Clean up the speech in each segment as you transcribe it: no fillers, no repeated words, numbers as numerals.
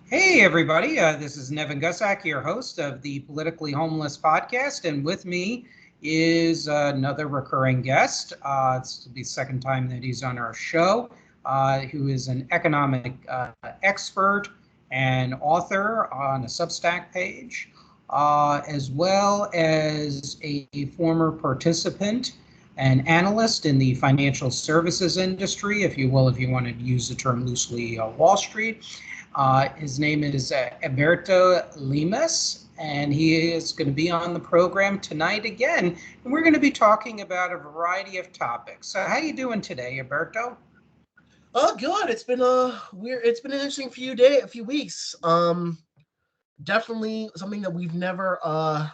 Hey, everybody. This is Nevin, your host of the Politically Homeless podcast. And with me is another recurring guest. It's the second time that he's on our show, who is an economic expert and author on a Substack page, as well as a former participant and analyst in the financial services industry, if you will, if you want to use the term loosely, Wall Street. His name is Heberto Limas, and he is going to be on the program tonight again. And we're going to be talking about a variety of topics. So, how you doing today, Heberto? Oh, good. It's been an interesting few weeks. Definitely something that we've never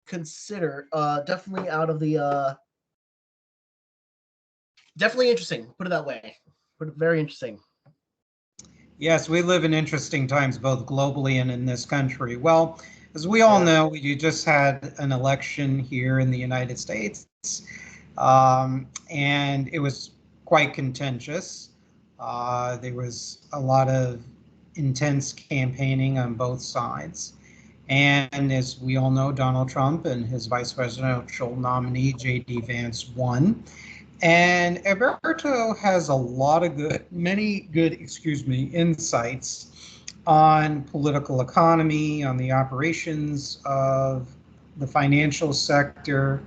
considered. Definitely out of the definitely interesting. Put it that way. Put it very interesting. Yes, we live in interesting times, both globally and in this country. Well, as we all know, we just had an election here in the United States, and it was quite contentious. There was a lot of intense campaigning on both sides. And as we all know, Donald Trump and his vice presidential nominee, J.D. Vance, won. And Alberto has a lot of many good, insights on political economy, on the operations of the financial sector,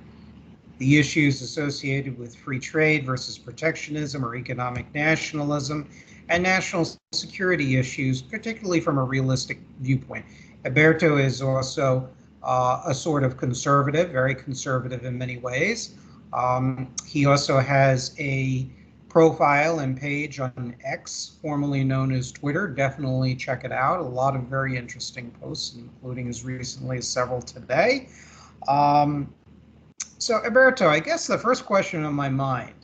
the issues associated with free trade versus protectionism or economic nationalism, and national security issues, particularly from a realistic viewpoint. Alberto is also a sort of conservative, very conservative in many ways. He also has a profile and page on X, formerly known as Twitter. Definitely check it out. A lot of very interesting posts, including as recently as several today. Um, so, Alberto, I guess the first question on my mind,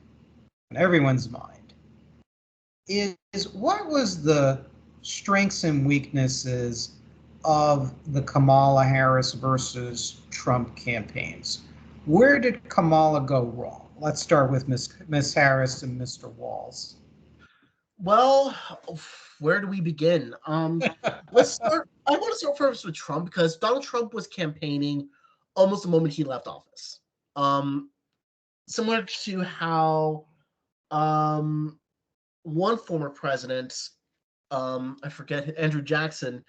on everyone's mind, is what was the strengths and weaknesses of the Kamala Harris versus Trump campaigns? Where did Kamala go wrong? Let's start with Miss Harris and Mr. Walls. Well, where do we begin? Let's start. I want to start first with Trump because Donald Trump was campaigning almost the moment he left office. Similar to how one former president, I forget, Andrew Jackson,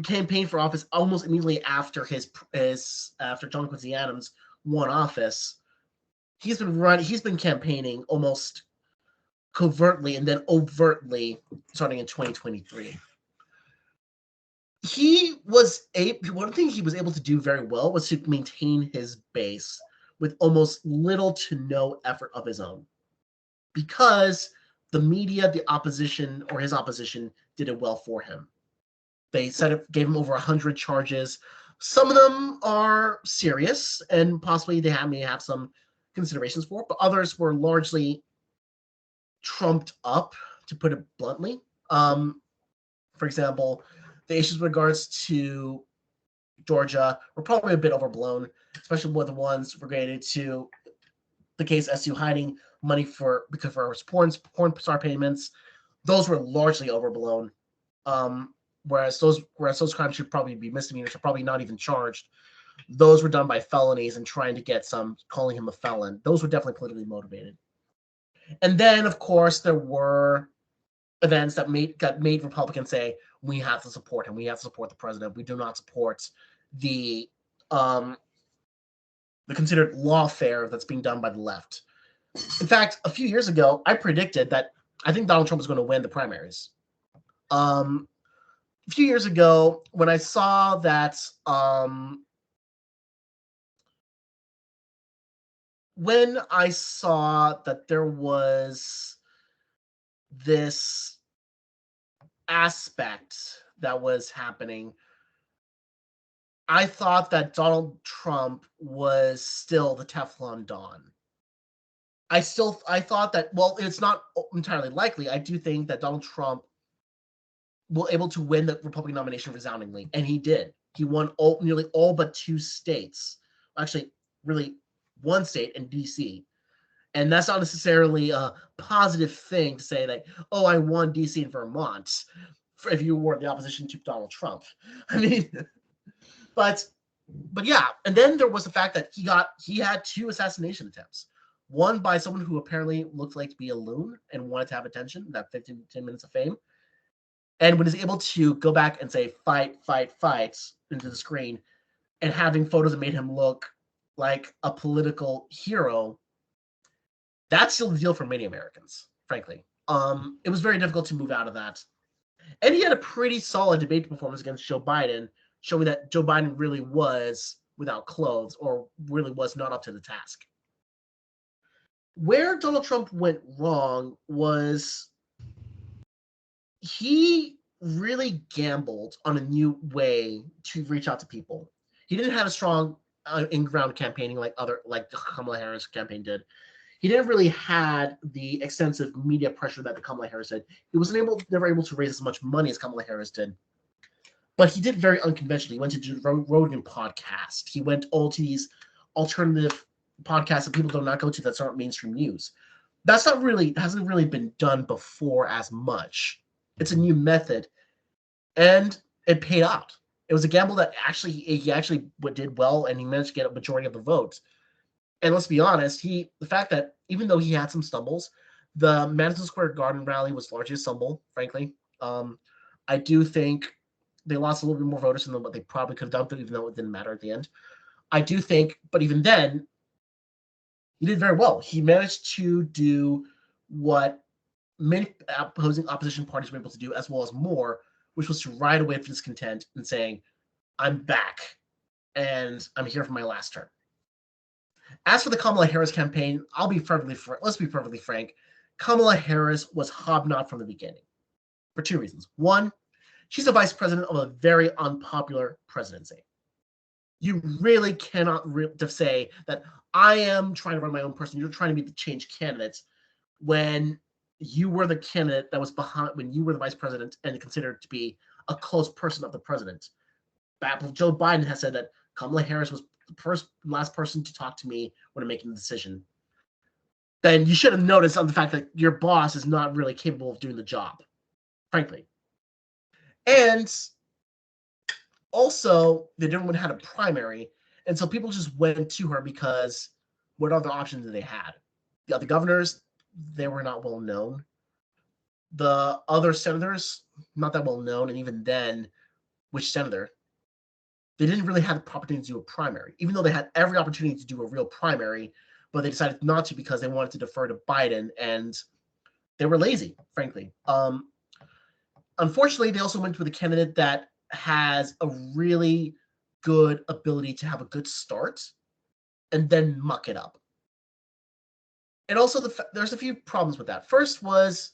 campaigned for office almost immediately after after John Quincy Adams won office. He's been campaigning almost covertly and then overtly starting in 2023. One thing he was able to do very well was to maintain his base with almost little to no effort of his own, because the media, the opposition, or his opposition, did it well for him. They gave him over 100 charges. Some of them are serious, and possibly they may have some considerations for it, but others were largely trumped up, to put it bluntly. For example, the issues with regards to Georgia were probably a bit overblown, especially with the ones related to the case as to hiding money because of porn star payments. Those were largely overblown. Whereas those crimes should probably be misdemeanors, or probably not even charged. Those were done by felonies and trying to get calling him a felon. Those were definitely politically motivated. And then, of course, there were events that made Republicans say, we have to support him. We have to support the president. We do not support the considered lawfare that's being done by the left. In fact, a few years ago, I predicted that I think Donald Trump was going to win the primaries. A few years ago, when I saw that there was this aspect that was happening, I thought that Donald Trump was still the Teflon Don. I thought that, well, it's not entirely likely. I do think that Donald Trump will able to win the Republican nomination resoundingly, and he did. He won nearly all but 2 states. Actually, really, 1 state in D.C. And that's not necessarily a positive thing to say that, oh, I won D.C. and Vermont. if you were the opposition to Donald Trump. I mean, but yeah, and then there was the fact that he had 2 assassination attempts. One by someone who apparently looked like to be a loon and wanted to have attention, that 10 minutes of fame. And when he's able to go back and say fight, fight, fight into the screen, and having photos that made him look like a political hero, that's still the deal for many Americans, frankly. It was very difficult to move out of that. And he had a pretty solid debate performance against Joe Biden, showing that Joe Biden really was without clothes or really was not up to the task. Where Donald Trump went wrong was he really gambled on a new way to reach out to people. He didn't have a strong in-ground campaigning like Kamala Harris campaign did. He didn't really had the extensive media pressure that the Kamala Harris did. He never able to raise as much money as Kamala Harris did. But he did very unconventionally. He went to do the Rogan podcast. He went all to these alternative podcasts that people do not go to that aren't mainstream news. Hasn't really been done before as much. It's a new method, and it paid out. It was a gamble that he actually did well, and he managed to get a majority of the votes. And let's be honest, the fact that even though he had some stumbles, the Madison Square Garden rally was largely a stumble, frankly. I do think they lost a little bit more voters than what they probably could have done, even though it didn't matter at the end. I do think, but even then, he did very well. He managed to do what many opposition parties were able to do, as well as more, which was to ride away from discontent and saying, I'm back, and I'm here for my last term. As for the Kamala Harris campaign, let's be perfectly frank. Kamala Harris was hobnobbed from the beginning for 2 reasons. One, she's the vice president of a very unpopular presidency. You really cannot say that I am trying to run my own person. You're trying to be the change candidate when you were the candidate that was behind, when you were the vice president and considered to be a close person of the president. Joe Biden has said that Kamala Harris was the last person to talk to me when I'm making the decision. Then you should have noticed on the fact that your boss is not really capable of doing the job, frankly. And also, they didn't have a primary, and so people just went to her because what other options did they had? The other governors, they were not well known. The other senators, not that well known, and even then, which senator? They didn't really have the opportunity to do a primary, even though they had every opportunity to do a real primary, but they decided not to because they wanted to defer to Biden, and they were lazy, frankly. Unfortunately, they also went with a candidate that has a really good ability to have a good start and then muck it up. And also, there's a few problems with that. First was,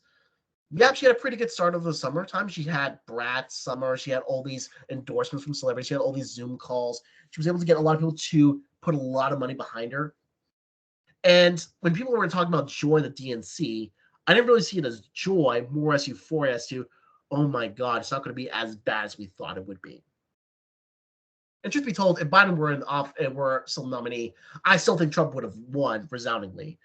she had a pretty good start of the summertime. She had Brat Summer. She had all these endorsements from celebrities. She had all these Zoom calls. She was able to get a lot of people to put a lot of money behind her. And when people were talking about joy in the DNC, I didn't really see it as joy, more as euphoria as to, oh my God, it's not going to be as bad as we thought it would be. And truth be told, if Biden were still nominee, I still think Trump would have won resoundingly.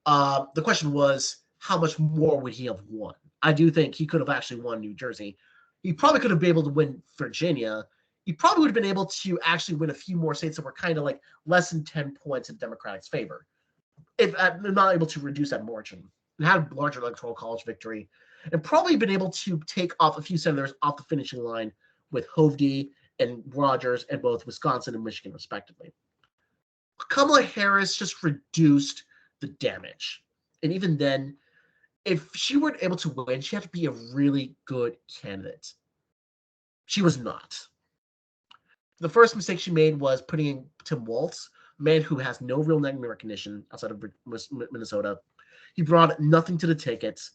The question was, how much more would he have won? I do think he could have actually won New Jersey. He probably could have been able to win Virginia. He probably would have been able to actually win a few more states that were kind of like less than 10 points in Democrats' favor, if not able to reduce that margin, and had a larger electoral college victory, and probably been able to take off a few senators off the finishing line with Hovde and Rogers in both Wisconsin and Michigan, respectively. Kamala Harris just reduced the damage. And even then, if she weren't able to win, she had to be a really good candidate. She was not. The first mistake she made was putting in Tim Walz, a man who has no real name recognition outside of Minnesota. He brought nothing to the tickets,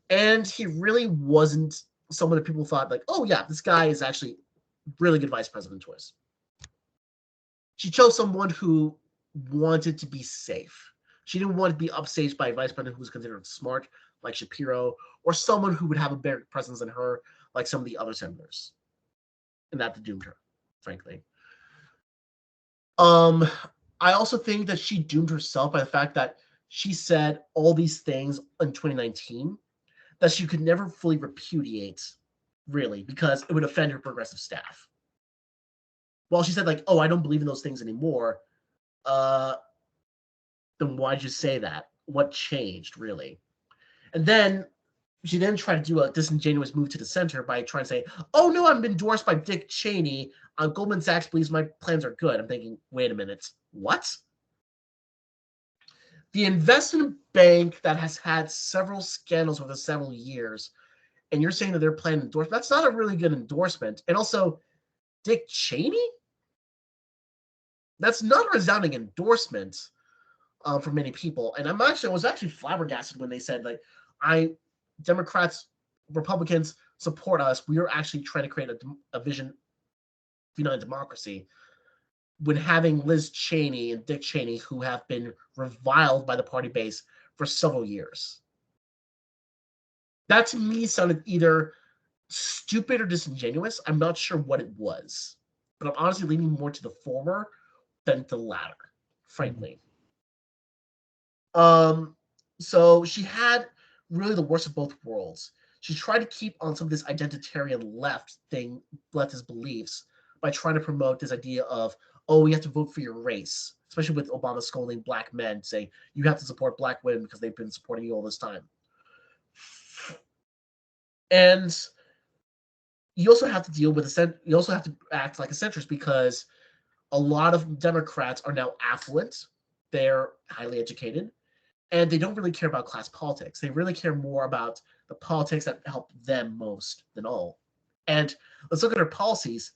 and he really wasn't someone that people thought like, oh yeah, this guy is actually really good vice president choice. She chose someone who wanted to be safe. She didn't want to be upstaged by a vice president who was considered smart, like Shapiro, or someone who would have a better presence than her, like some of the other senators. And that doomed her, frankly. I also think that she doomed herself by the fact that she said all these things in 2019 that she could never fully repudiate really, because it would offend her progressive staff. Well, she said, like, oh, I don't believe in those things anymore. Then why'd you say that? What changed, really? And then she then tried to do a disingenuous move to the center by trying to say, oh, no, I'm endorsed by Dick Cheney. Goldman Sachs believes my plans are good. I'm thinking, wait a minute, what? The investment bank that has had several scandals over several years, and you're saying that they're planning to endorse, that's not a really good endorsement. And also, Dick Cheney? That's not a resounding endorsement for many people. And I was actually flabbergasted when they said, like, Democrats, Republicans support us. We are actually trying to create a vision of united democracy, when having Liz Cheney and Dick Cheney, who have been reviled by the party base for several years. That to me sounded either stupid or disingenuous. I'm not sure what it was, but I'm honestly leaning more to the former than the latter, frankly. So she had really the worst of both worlds. She tried to keep on some of this identitarian leftist beliefs by trying to promote this idea of, oh, you have to vote for your race, especially with Obama scolding black men, saying you have to support black women because they've been supporting you all this time. And you also have to deal with you also have to act like a centrist, because a lot of Democrats are now affluent, they're highly educated, and they don't really care about class politics. They really care more about the politics that help them most than all. And let's look at her policies.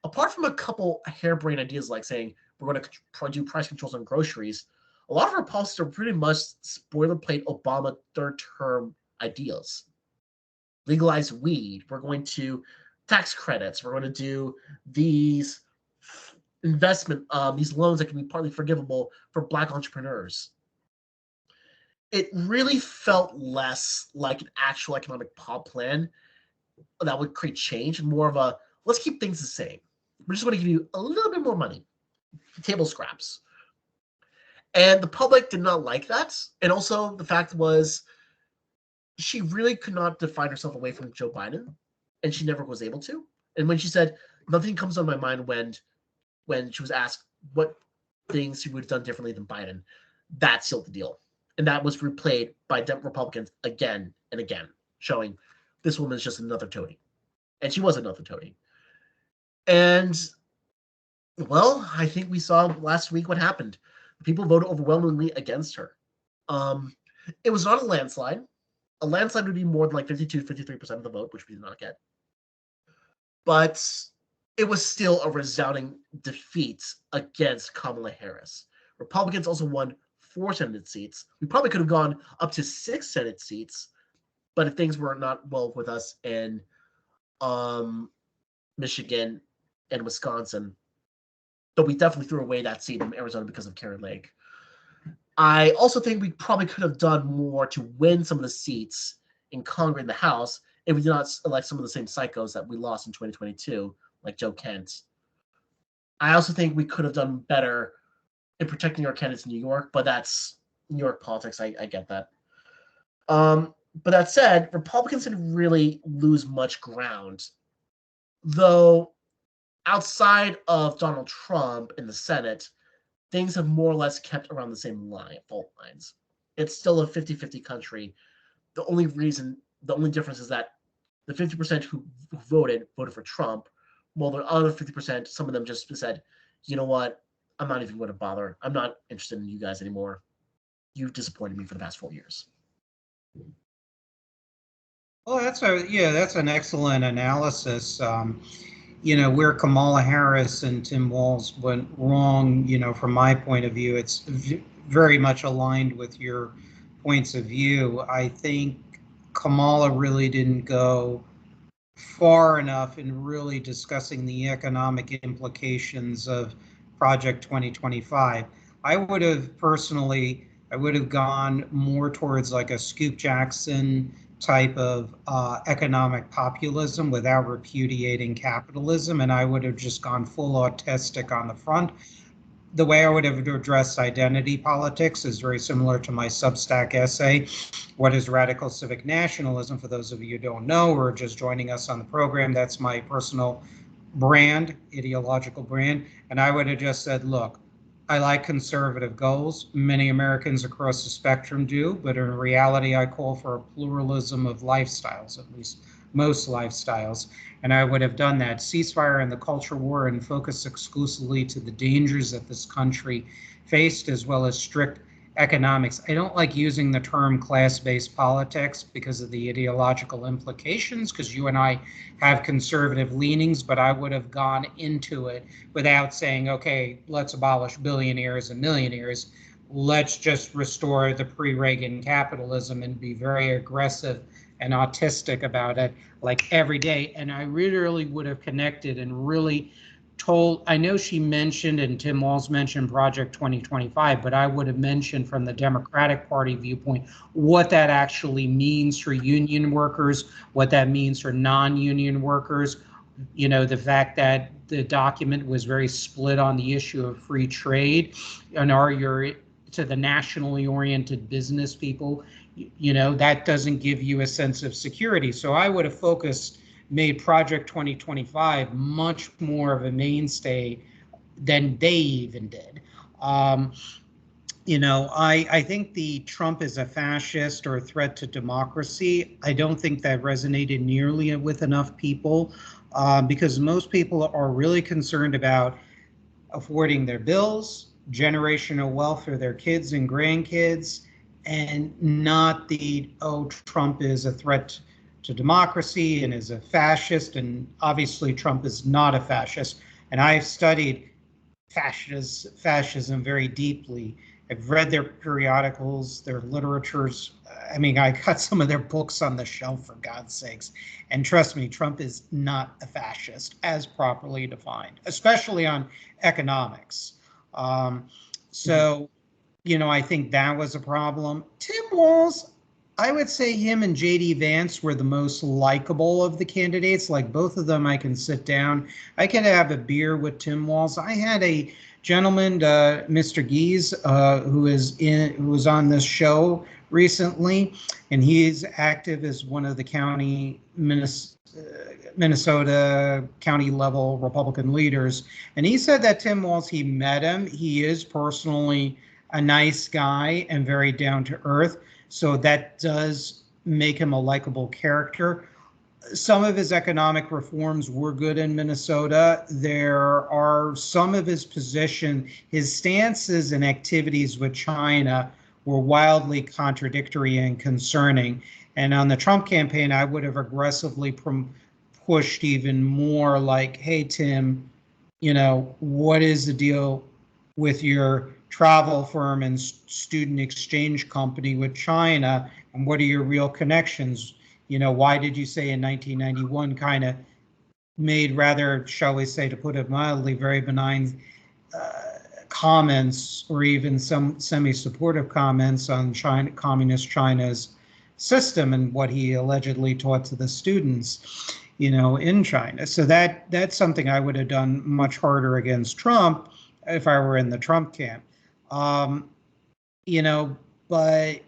Apart from a couple harebrained ideas like saying we're going to do price controls on groceries, a lot of her policies are pretty much boilerplate Obama third-term ideas. Legalize weed. We're going to tax credits. We're going to do these these loans that can be partly forgivable for black entrepreneurs. It really felt less like an actual economic plan that would create change, and more of a, let's keep things the same. We're just going to give you a little bit more money, table scraps. And the public did not like that. And also the fact was, she really could not define herself away from Joe Biden, and she never was able to. And when she said, nothing comes on my mind when she was asked what things she would have done differently than Biden, that sealed the deal. And that was replayed by Republicans again and again, showing this woman is just another toady. And she was another toady. And, well, I think we saw last week what happened. People voted overwhelmingly against her. It was not a landslide. A landslide would be more than like 52, 53% of the vote, which we did not get. But it was still a resounding defeat against Kamala Harris. Republicans also won 4 Senate seats. We probably could have gone up to 6 Senate seats, but if things were not well with us in Michigan and Wisconsin, but we definitely threw away that seat in Arizona because of Karen Lake. I also think we probably could have done more to win some of the seats in Congress and the House if we did not elect some of the same psychos that we lost in 2022, like Joe Kent. I also think we could have done better in protecting our candidates in New York, but that's New York politics. I get that. But that said, Republicans didn't really lose much ground, though outside of Donald Trump in the Senate, things have more or less kept around the same fault lines. It's still a 50-50 country. The only difference is that the 50% who voted for Trump, while the other 50%, some of them just said, you know what, I'm not even going to bother. I'm not interested in you guys anymore. You've disappointed me for the past 4 years. Well, that's an excellent analysis. Where Kamala Harris and Tim Walz went wrong, from my point of view, it's very much aligned with your points of view. I think Kamala really didn't go far enough in really discussing the economic implications of Project 2025. I would have gone more towards like a Scoop Jackson type of economic populism without repudiating capitalism, and I would have just gone full autistic on the front. the way I would have addressed identity politics is very similar to my Substack essay, What is Radical Civic Nationalism? For those of you who don't know or are just joining us on the program, that's my personal brand, ideological brand. And I would have just said, look, I like conservative goals. Many Americans across the spectrum do, but in reality, I call for a pluralism of lifestyles, at least most lifestyles. And I would have done that ceasefire and the culture war and focus exclusively to the dangers that this country faced, as well as strict economics. I don't like using the term class-based politics because of the ideological implications, because you and I have conservative leanings, but I would have gone into it without saying, okay, let's abolish billionaires and millionaires. Let's just restore the pre-Reagan capitalism and be very aggressive and autistic about it, like every day. And I really would have connected and really told, I know she mentioned, and Tim Walz mentioned Project 2025, but I would have mentioned from the Democratic Party viewpoint what that actually means for union workers, what that means for non-union workers. You know, the fact that the document was very split on the issue of free trade, and are you to the nationally oriented business people, you know, that doesn't give you a sense of security. So I would have made Project 2025 much more of a mainstay than they even did. You know, I think the Trump is a fascist or a threat to democracy. I don't think that resonated nearly with enough people because most people are really concerned about affording their bills, generational wealth for their kids and grandkids, and not the, oh, Trump is a threat to democracy and is a fascist. And obviously Trump is not a fascist. And I've studied fascism very deeply. I've read their periodicals, their literatures. I mean, I got some of their books on the shelf, for God's sakes. And trust me, Trump is not a fascist as properly defined, especially on economics. So, you know, I think that was a problem. Tim Walz, I would say him and J.D. Vance were the most likable of the candidates. Like both of them, I can sit down. I could have a beer with Tim Walz. I had a gentleman, Mr. Gies, who was on this show recently, and he's active as one of the county Minnesota county level Republican leaders. And he said that Tim Walz, he met him. He is personally a nice guy and very down to earth. So that does make him a likable character. Some of his economic reforms were good in Minnesota. There are some of his his stances and activities with China were wildly contradictory and concerning. And on the Trump campaign, I would have aggressively pushed even more like, hey, Tim, you know, what is the deal with your travel firm and student exchange company with China? And what are your real connections? You know, why did you say in 1991 kind of made rather, shall we say, to put it mildly, very benign comments or even some semi-supportive comments on China, communist China's system and what he allegedly taught to the students, you know, in China. So that's something I would have done much harder against Trump if I were in the Trump camp. You know, but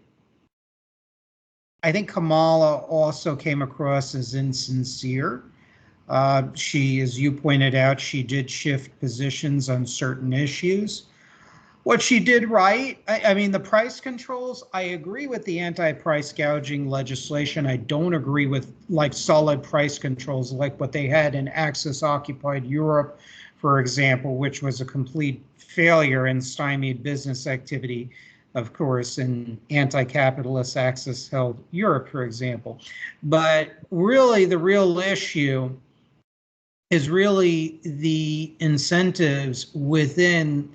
I think Kamala also came across as insincere. She, as you pointed out, she did shift positions on certain issues. What she did right, I mean, the price controls, I agree with the anti-price gouging legislation. I don't agree with like solid price controls like what they had in Axis occupied Europe, for example, which was a complete failure and stymied business activity, of course, in anti-capitalist Axis held Europe, for example. But really, the real issue is really the incentives within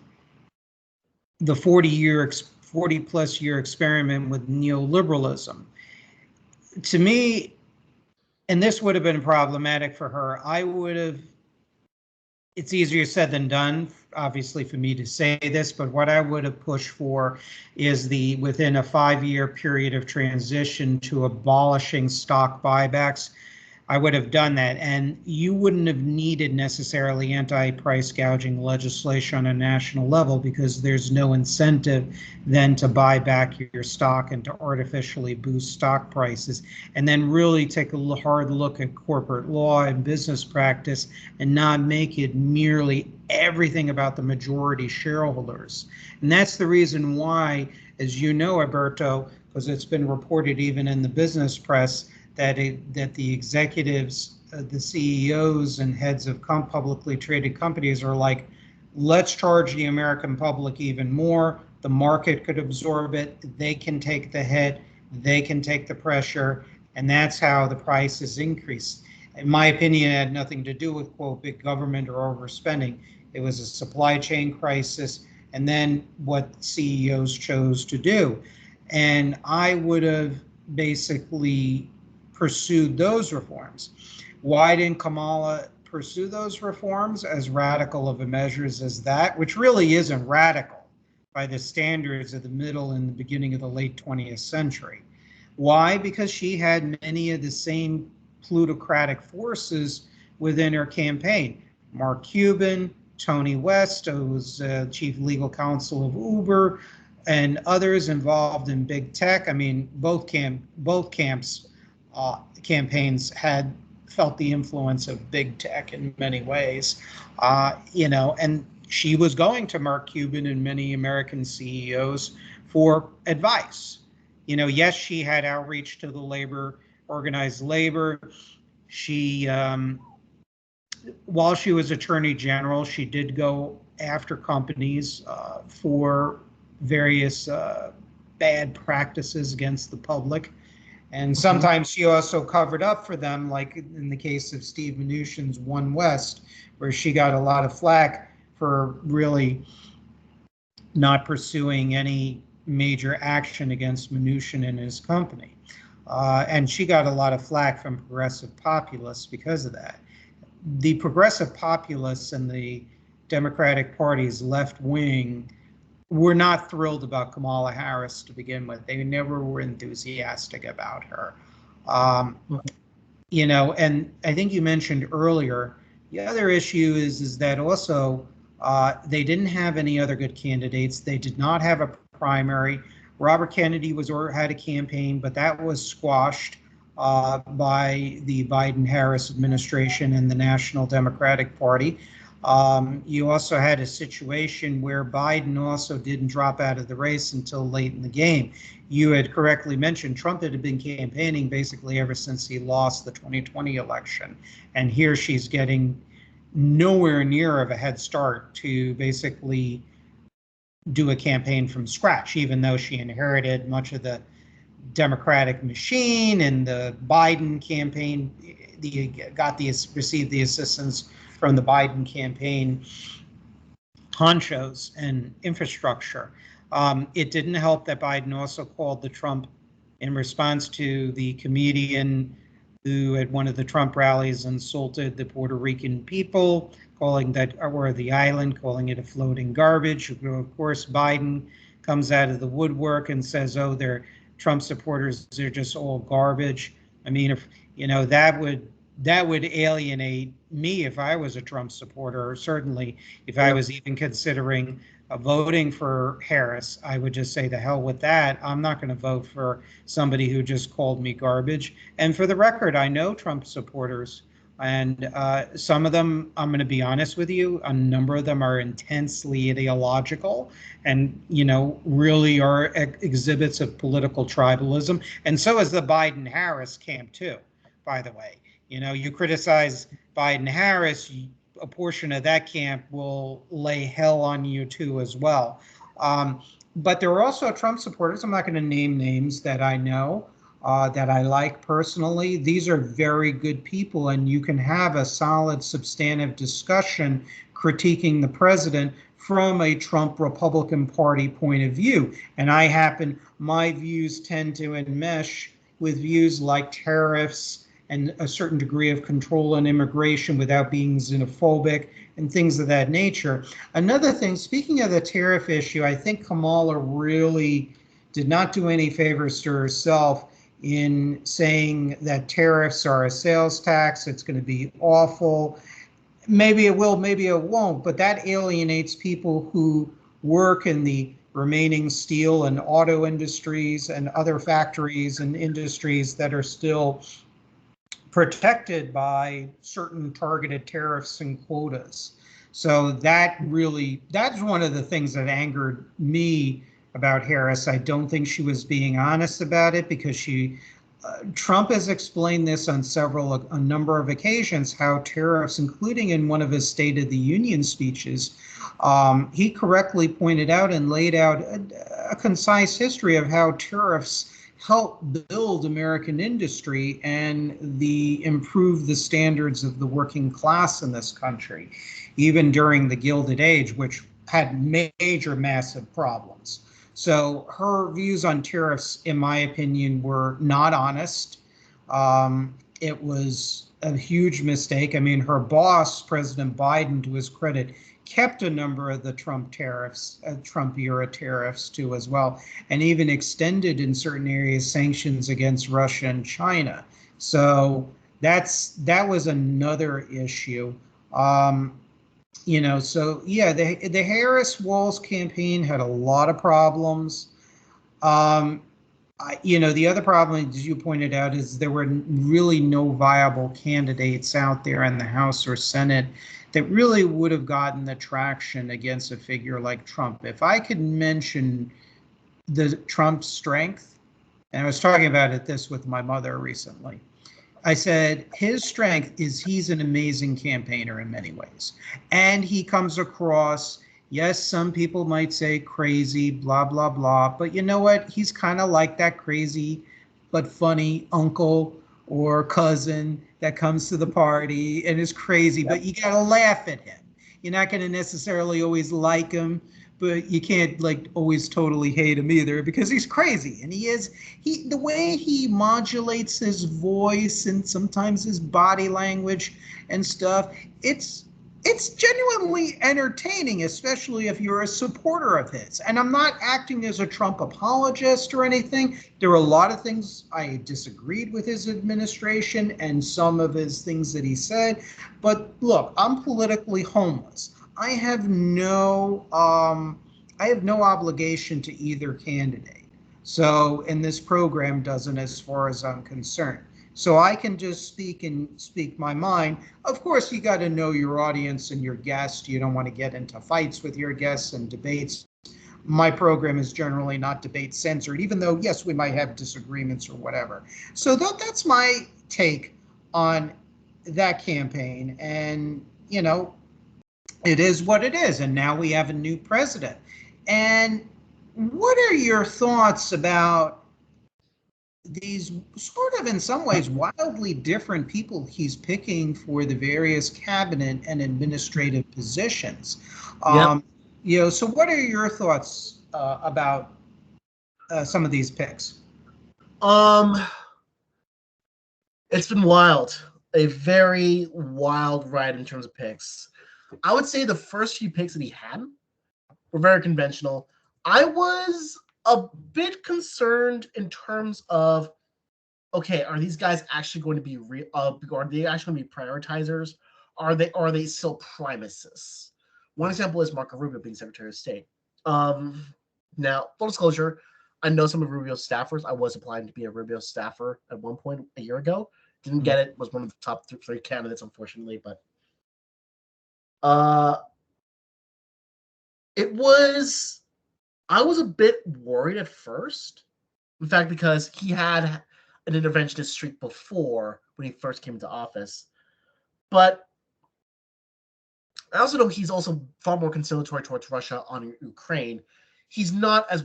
the 40 plus year experiment with neoliberalism. To me, and this would have been problematic for her, it's easier said than done, obviously, for me to say this, but what I would have pushed for is within a 5-year period of transition to abolishing stock buybacks. I would have done that. And you wouldn't have needed necessarily anti-price gouging legislation on a national level, because there's no incentive then to buy back your stock and to artificially boost stock prices, and then really take a hard look at corporate law and business practice and not make it merely everything about the majority shareholders. And that's the reason why, as you know, Alberto, because it's been reported even in the business press, that the executives, the CEOs and heads of publicly traded companies are like, let's charge the American public even more. The market could absorb it. They can take the hit. They can take the pressure. And that's how the price is increased. In my opinion, it had nothing to do with, quote, big government or overspending. It was a supply chain crisis, and then what CEOs chose to do. And I would have basically pursued those reforms. Why didn't Kamala pursue those reforms, as radical of a measures as that, which really isn't radical by the standards of the middle and the beginning of the late 20th century? Why? Because she had many of the same plutocratic forces within her campaign. Mark Cuban, Tony West, who was chief legal counsel of Uber, and others involved in big tech. I mean, both camps campaigns had felt the influence of big tech in many ways, and she was going to Mark Cuban and many American CEOs for advice. Yes, she had outreach to the organized labor. She, while she was Attorney General, she did go after companies for various bad practices against the public. And sometimes she also covered up for them, like in the case of Steve Mnuchin's One West, where she got a lot of flack for really not pursuing any major action against Mnuchin and his company. And she got a lot of flack from progressive populists because of that. The progressive populists and the Democratic Party's left wing were not thrilled about Kamala Harris to begin with. They never were enthusiastic about her. And I think you mentioned earlier, the other issue is that also they didn't have any other good candidates. They did not have a primary. Robert Kennedy had a campaign, but that was squashed by the Biden-Harris administration and the National Democratic Party. You also had a situation where Biden also didn't drop out of the race until late in the game. You had correctly mentioned Trump had been campaigning basically ever since he lost the 2020 election. And here she's getting nowhere near of a head start to basically do a campaign from scratch, even though she inherited much of the Democratic machine and the Biden campaign, received the assistance from the Biden campaign honchos and infrastructure. It didn't help that Biden also called the Trump, in response to the comedian who at one of the Trump rallies insulted the Puerto Rican people, calling the island, calling it a floating garbage. Of course, Biden comes out of the woodwork and says, oh, they're Trump supporters, they're just all garbage. I mean, if that would alienate me if I was a Trump supporter, or certainly if I was even considering voting for Harris. I would just say, the hell with that. I'm not going to vote for somebody who just called me garbage. And for the record, I know Trump supporters, and some of them, I'm going to be honest with you, a number of them are intensely ideological and, really are exhibits of political tribalism. And so is the Biden-Harris camp too, by the way. You criticize Biden-Harris, a portion of that camp will lay hell on you too as well. But there are also Trump supporters, I'm not going to name names, that I know, that I like personally. These are very good people, and you can have a solid, substantive discussion critiquing the president from a Trump Republican Party point of view. And my views tend to enmesh with views like tariffs and a certain degree of control on immigration without being xenophobic and things of that nature. Another thing, speaking of the tariff issue, I think Kamala really did not do any favors to herself in saying that tariffs are a sales tax. It's going to be awful. Maybe it will, maybe it won't, but that alienates people who work in the remaining steel and auto industries and other factories and industries that are still protected by certain targeted tariffs and quotas. So that's one of the things that angered me about Harris. I don't think she was being honest about it because Trump has explained this on a number of occasions, how tariffs, including in one of his State of the Union speeches, he correctly pointed out and laid out a concise history of how tariffs help build American industry and improve the standards of the working class in this country, even during the Gilded Age, which had major, massive problems. So her views on tariffs, in my opinion, were not honest. It was a huge mistake. I mean, her boss, President Biden, to his credit, kept a number of the Trump tariffs, Trump-era tariffs too as well, and even extended in certain areas sanctions against Russia and China. So that was another issue. So yeah, the Harris-Walz campaign had a lot of problems. The other problem, as you pointed out, is there were really no viable candidates out there in the House or Senate that really would have gotten the traction against a figure like Trump. If I could mention the Trump strength, and I was talking about this with my mother recently, I said his strength is he's an amazing campaigner in many ways. And he comes across, yes, some people might say crazy, blah, blah, blah. But you know what? He's kind of like that crazy but funny uncle or cousin that comes to the party and is crazy, but you got to laugh at him. You're not going to necessarily always like him, but you can't always totally hate him either because he's crazy. And the way he modulates his voice and sometimes his body language and stuff, it's genuinely entertaining, especially if you're a supporter of his. And I'm not acting as a Trump apologist or anything. There are a lot of things I disagreed with his administration and some of his things that he said. But look, I'm politically homeless. I have no obligation to either candidate. So, and this program doesn't, as far as I'm concerned. So I can just speak my mind. Of course, you got to know your audience and your guest. You don't want to get into fights with your guests and debates. My program is generally not debate censored, even though, yes, we might have disagreements or whatever. So that's my take on that campaign. And, it is what it is. And now we have a new president. And what are your thoughts about these sort of, in some ways, wildly different people he's picking for the various cabinet and administrative positions? So what are your thoughts about some of these picks? It's been wild. A very wild ride in terms of picks. I would say the first few picks that he had were very conventional. I was a bit concerned in terms of, okay, are these guys actually going to be are they actually going to be prioritizers? Are they still primacists? One example is Marco Rubio being Secretary of State. Now, full disclosure, I know some of Rubio's staffers. I was applying to be a Rubio staffer at one point a year ago. Didn't get it. Was one of the top three candidates, unfortunately, but I was a bit worried at first. In fact, because he had an interventionist streak before when he first came into office. But I also know he's also far more conciliatory towards Russia on Ukraine. He's not as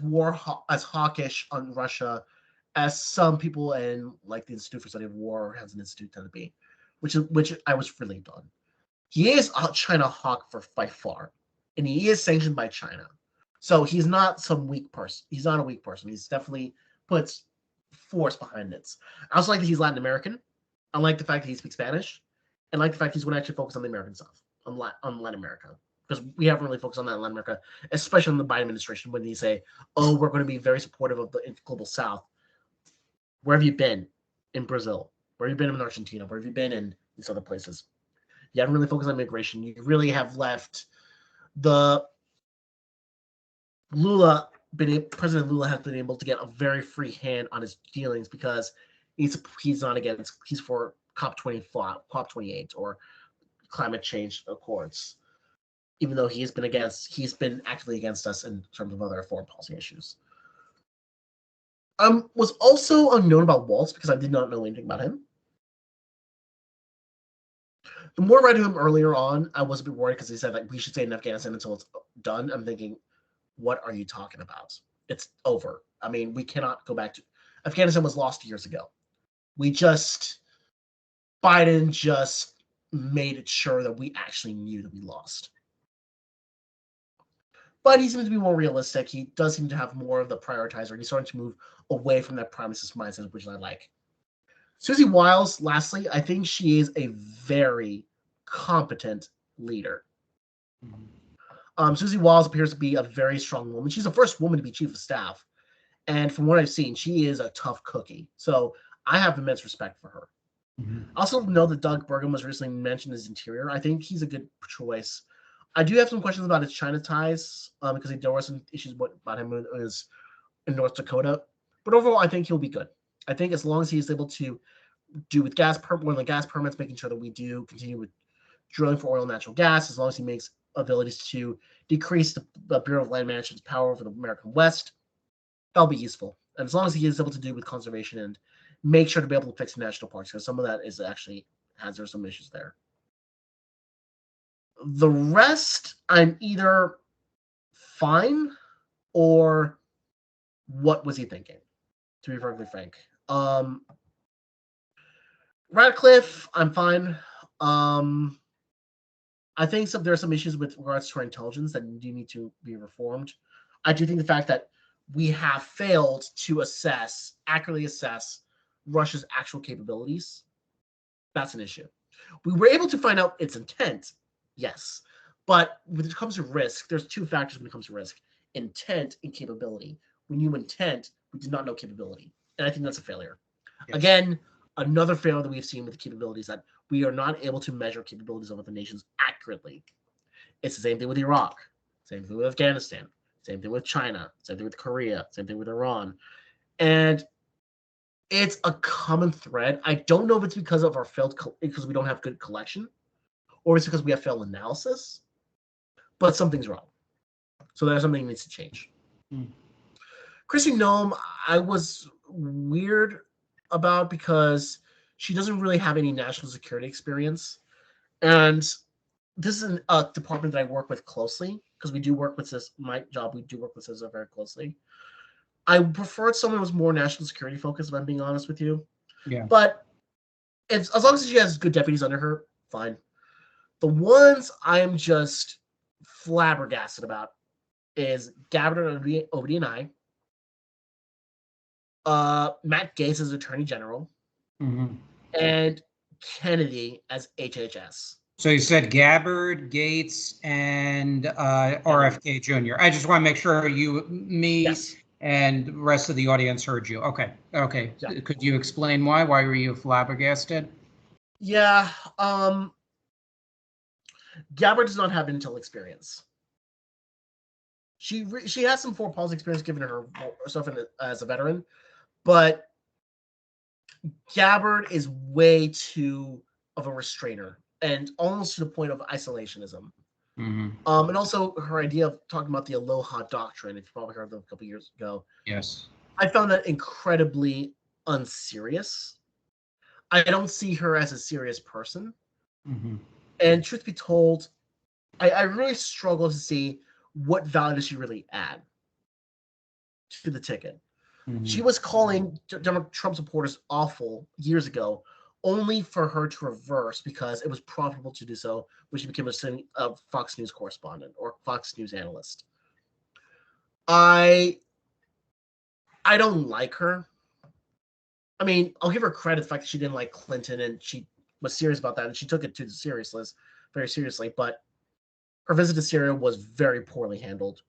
hawkish on Russia as some people in the Institute for Study of War has an institute tend to be, which I was relieved on. He is a China hawk by far, and he is sanctioned by China. So he's not some weak person. He's not a weak person. He's definitely puts force behind it. I also like that he's Latin American. I like the fact that he speaks Spanish, and I like the fact he's going to actually focus on the American stuff, on Latin America. Because we haven't really focused on that in Latin America, especially in the Biden administration, when they say, oh, we're going to be very supportive of the global South. Where have you been in Brazil? Where have you been in Argentina? Where have you been in these other places? You haven't really focused on immigration. You really have left President Lula has been able to get a very free hand on his dealings because he's for COP28 or climate change accords, even though he's been actively against us in terms of other foreign policy issues. Was also unknown about Waltz because I did not know anything about him. The more I read him earlier on, I was a bit worried because he said like we should stay in Afghanistan until it's done. I'm thinking, what are you talking about? It's over. I mean, we cannot go back to Afghanistan was lost years ago. Biden just made it sure that we actually knew that we lost. But he seems to be more realistic. He does seem to have more of the prioritizer. He's starting to move away from that premises mindset, which I like. Susie Wiles, lastly, I think she is a very competent leader. Susie Wiles appears to be a very strong woman. She's the first woman to be chief of staff. And from what I've seen, she is a tough cookie. So I have immense respect for her. I also know that Doug Burgum was recently mentioned as interior. I think he's a good choice. I do have some questions about his China ties because there were some issues about him in North Dakota. But overall, I think he'll be good. I think as long as he's able to do with one of the gas permits, making sure that we do continue with drilling for oil and natural gas, as long as he makes abilities to decrease the Bureau of Land Management's power over the American West, that'll be useful. And as long as he is able to do with conservation and make sure to be able to fix national parks, because some of that is actually there's some issues there. The rest, I'm either fine or what was he thinking, to be perfectly frank. Radcliffe, I'm fine. I think there are some issues with regards to our intelligence that do need to be reformed. I do think the fact that we have failed to accurately assess Russia's actual capabilities, that's an issue. We were able to find out its intent, yes. But when it comes to risk, there's two factors when it comes to risk: intent and capability. We knew intent, we did not know capability. And I think that's a failure. Yes. Again, another failure that we've seen with the capabilities that we are not able to measure capabilities of other nations accurately. It's the same thing with Iraq, same thing with Afghanistan, same thing with China, same thing with Korea, same thing with Iran. And it's a common thread. I don't know if it's because of our because we don't have good collection, or it's because we have failed analysis, but something's wrong. So there's something that needs to change. Kristi Noem, I was weird about because she doesn't really have any national security experience. And this is a department that I work with closely because we do work with this. My job, we do work with CISA very closely. I preferred someone who was more national security focused, if I'm being honest with you. Yeah. But as long as she has good deputies under her, fine. The ones I am just flabbergasted about is Gabbard OBDNI, Matt Gaetz as Attorney General, and Kennedy as HHS. So you said Gabbard, Gaetz, and RFK Jr. I just want to make sure yes. And the rest of the audience heard you. Okay. Yeah. Could you explain why? Why were you flabbergasted? Yeah. Gabbard does not have intel experience. She has some foreign policy experience given her herself as a veteran, but Gabbard is way too of a restrainer and almost to the point of isolationism. And also her idea of talking about the Aloha Doctrine, if you probably heard of them a couple years ago. Yes. I found that incredibly unserious. I don't see her as a serious person. And truth be told, I really struggle to see what value does she really add to the ticket. She was calling Trump supporters awful years ago, only for her to reverse because it was profitable to do so when she became a Fox News correspondent or Fox News analyst. I don't like her. I mean, I'll give her credit for the fact that she didn't like Clinton and she was serious about that and she took it very seriously, but her visit to Syria was very poorly handled.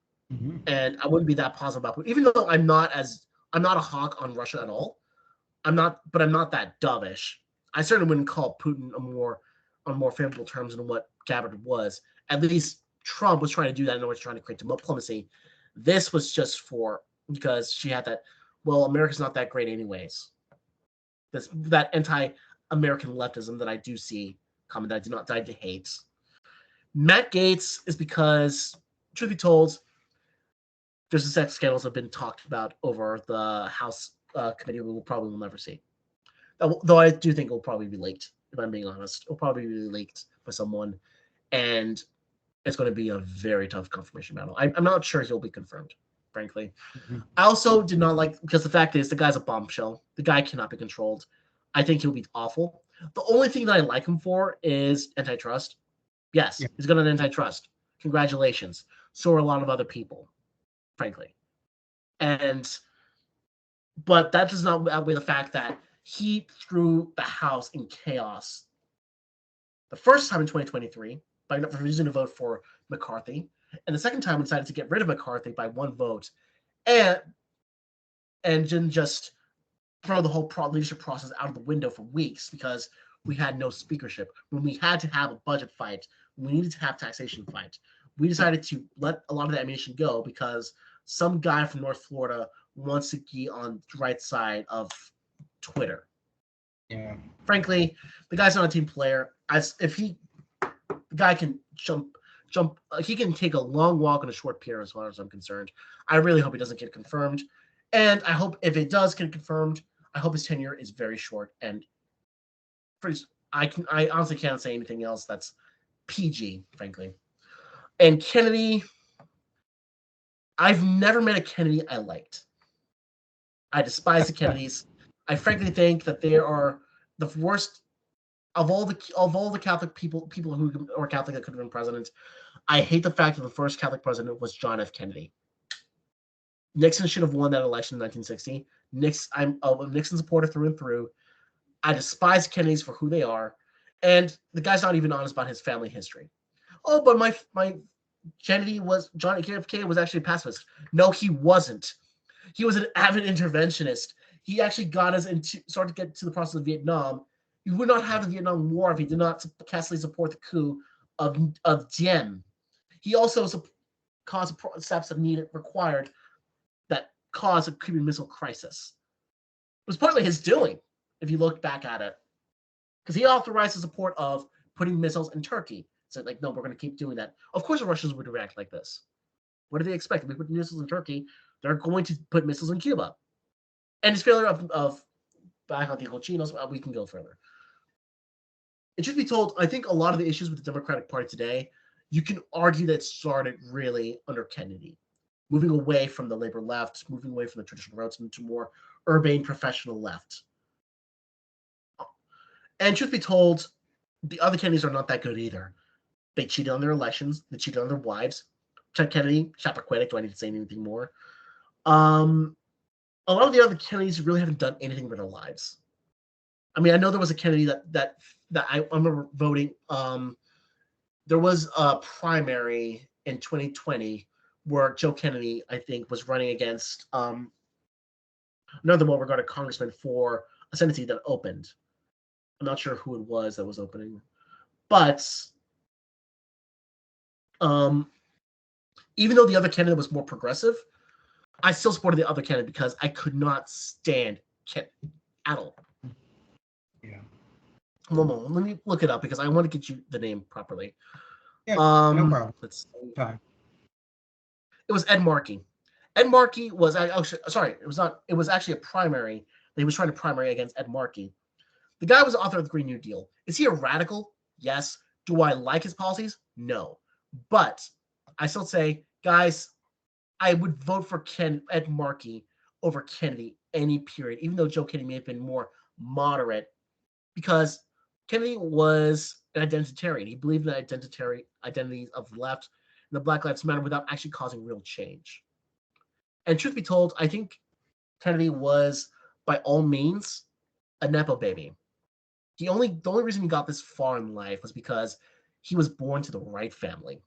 And I wouldn't be that positive about it. Even though I'm not a hawk on Russia at all, I'm not that dovish. I certainly wouldn't call Putin on more favorable terms than what Gabbard was. At least Trump was trying to do that in order to try to create diplomacy. This was just because she had that, well, America's not that great anyways. That anti-American leftism that I do see coming, that I do hate. Matt Gaetz is because, truth be told, there's the sex scandals have been talked about over the House committee we will never see. Though I do think it will probably be leaked, if I'm being honest. It will probably be leaked by someone, and it's going to be a very tough confirmation battle. I'm not sure he'll be confirmed, frankly. Mm-hmm. I also did not like, because the fact is, the guy's a bombshell. The guy cannot be controlled. I think he'll be awful. The only thing that I like him for is antitrust. Yes, he's got an antitrust. Congratulations. So are a lot of other people, frankly. But that does not outweigh the fact that he threw the House in chaos the first time in 2023 by refusing to vote for McCarthy, and the second time decided to get rid of McCarthy by one vote, and didn't just throw the whole leadership process out of the window for weeks because we had no speakership. When we had to have a budget fight, we needed to have taxation fight. We decided to let a lot of that ammunition go because some guy from North Florida wants to be on the right side of Twitter. Yeah. Frankly, the guy's not a team player. The guy can jump. He can take a long walk on a short pier, as far as I'm concerned. I really hope he doesn't get confirmed, and I hope if it does get confirmed, I hope his tenure is very short. And I honestly can't say anything else that's PG, frankly. And Kennedy, I've never met a Kennedy I liked. I despise the Kennedys. I frankly think that they are the worst of all the Catholic people who are Catholic that could have been president. I hate the fact that the first Catholic president was John F. Kennedy. Nixon should have won that election in 1960. I'm a Nixon supporter through and through. I despise Kennedys for who they are, and the guy's not even honest about his family history. Oh, but my John JFK was actually a pacifist. No, he wasn't. He was an avid interventionist. He actually got us started to get to the process of Vietnam. We would not have the Vietnam War if he did not castily support the coup of Diem. He also caused steps that required that caused a Cuban Missile Crisis. It was partly his doing, if you look back at it, because he authorized the support of putting missiles in Turkey. So, no, we're going to keep doing that. Of course, the Russians would react like this. What do they expect? If we put missiles in Turkey, they're going to put missiles in Cuba. And his failure of back on the Cochinos, we can go further. It should be told, I think a lot of the issues with the Democratic Party today, you can argue that started really under Kennedy. Moving away from the labor left, moving away from the traditional routes into more urbane professional left. And truth be told, the other Kennedys are not that good either. They cheated on their elections. They cheated on their wives. Ted Kennedy, Chappaquiddick, do I need to say anything more? A lot of the other Kennedys really haven't done anything with their lives. I mean, I know there was a Kennedy that I remember voting. There was a primary in 2020 where Joe Kennedy, I think, was running against another well-regarded congressman for a Senate seat that opened. I'm not sure who it was that was opening. But even though the other candidate was more progressive, I still supported the other candidate because I could not stand Kennedy at all. Yeah. One moment. Let me look it up because I want to get you the name properly. Yeah, no problem. Okay. It was Ed Markey. Ed Markey was sorry, it was not. It was actually a primary. He was trying to primary against Ed Markey. The guy was the author of the Green New Deal. Is he a radical? Yes. Do I like his policies? No. But I still say, guys, I would vote for Ed Markey over Kennedy any period, even though Joe Kennedy may have been more moderate, because Kennedy was an identitarian. He believed in the identities of the left and the Black Lives Matter without actually causing real change. And truth be told, I think Kennedy was, by all means, a Nepo baby. The only reason he got this far in life was because he was born to the right family.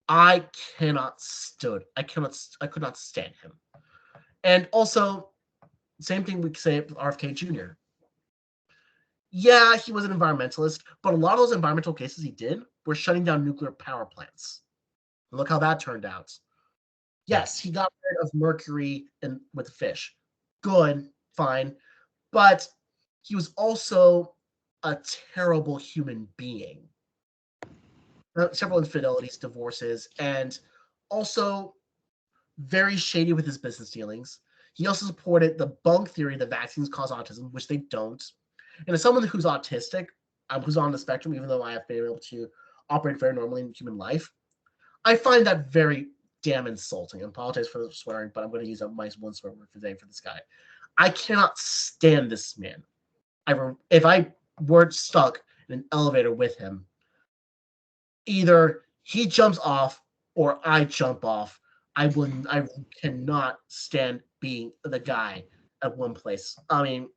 I could not stand him. And also, Same thing we could say with RFK Jr. Yeah, he was an environmentalist, but a lot of those environmental cases he did were shutting down nuclear power plants. Look how that turned out. Yes, he got rid of mercury with fish. Good, fine. But he was also a terrible human being. Several infidelities, divorces, and also very shady with his business dealings. He also supported the bunk theory that vaccines cause autism, which they don't. And as someone who's autistic, who's on the spectrum, even though I have been able to operate very normally in human life, I find that very damn insulting. I apologize for the swearing, but I'm going to use my one swear word today for this guy. I cannot stand this man. If I were stuck in an elevator with him, either he jumps off or I jump off. I cannot stand being the guy at one place. I mean,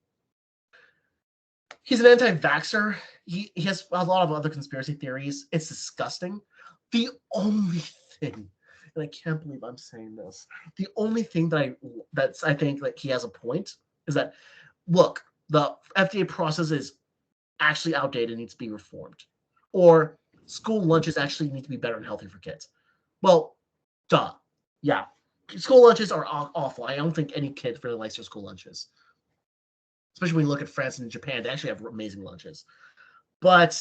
he's an anti-vaxxer. He has a lot of other conspiracy theories. It's disgusting. The only thing, and I can't believe I'm saying this, the only thing that I think like he has a point is that, look, the FDA process is actually outdated and needs to be reformed. Or school lunches actually need to be better and healthier for kids. Well, duh. Yeah. School lunches are awful. I don't think any kid really likes their school lunches. Especially when you look at France and Japan, they actually have amazing lunches. But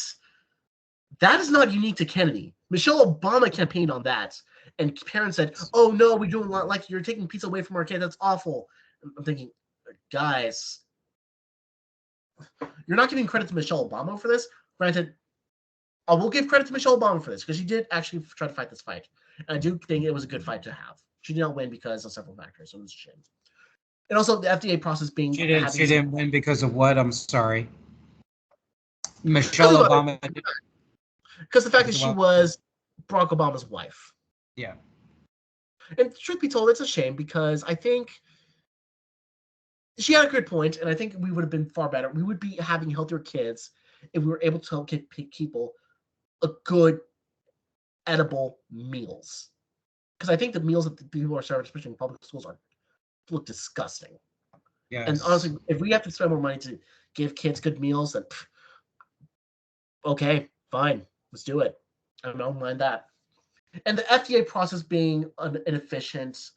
that is not unique to Kennedy. Michelle Obama campaigned on that, and parents said, "Oh no, we don't like you're taking pizza away from our kid. That's awful." I'm thinking, guys, you're not giving credit to Michelle Obama for this. Granted, I will give credit to Michelle Obama for this because she did actually try to fight this fight, and I do think it was a good fight to have. She did not win because of several factors, so it was a shame. And also the FDA process being She didn't win because of what? I'm sorry. Michelle Obama. Because the fact that she was Barack Obama's wife. Yeah. And truth be told, it's a shame because I think she had a good point, and I think we would have been far better. We would be having healthier kids if we were able to get people a good edible meals. Because I think the meals that the people are serving, especially in public schools, look disgusting. Yes. And honestly, if we have to spend more money to give kids good meals, then okay, fine, let's do it. I don't mind that. And the FDA process being inefficient,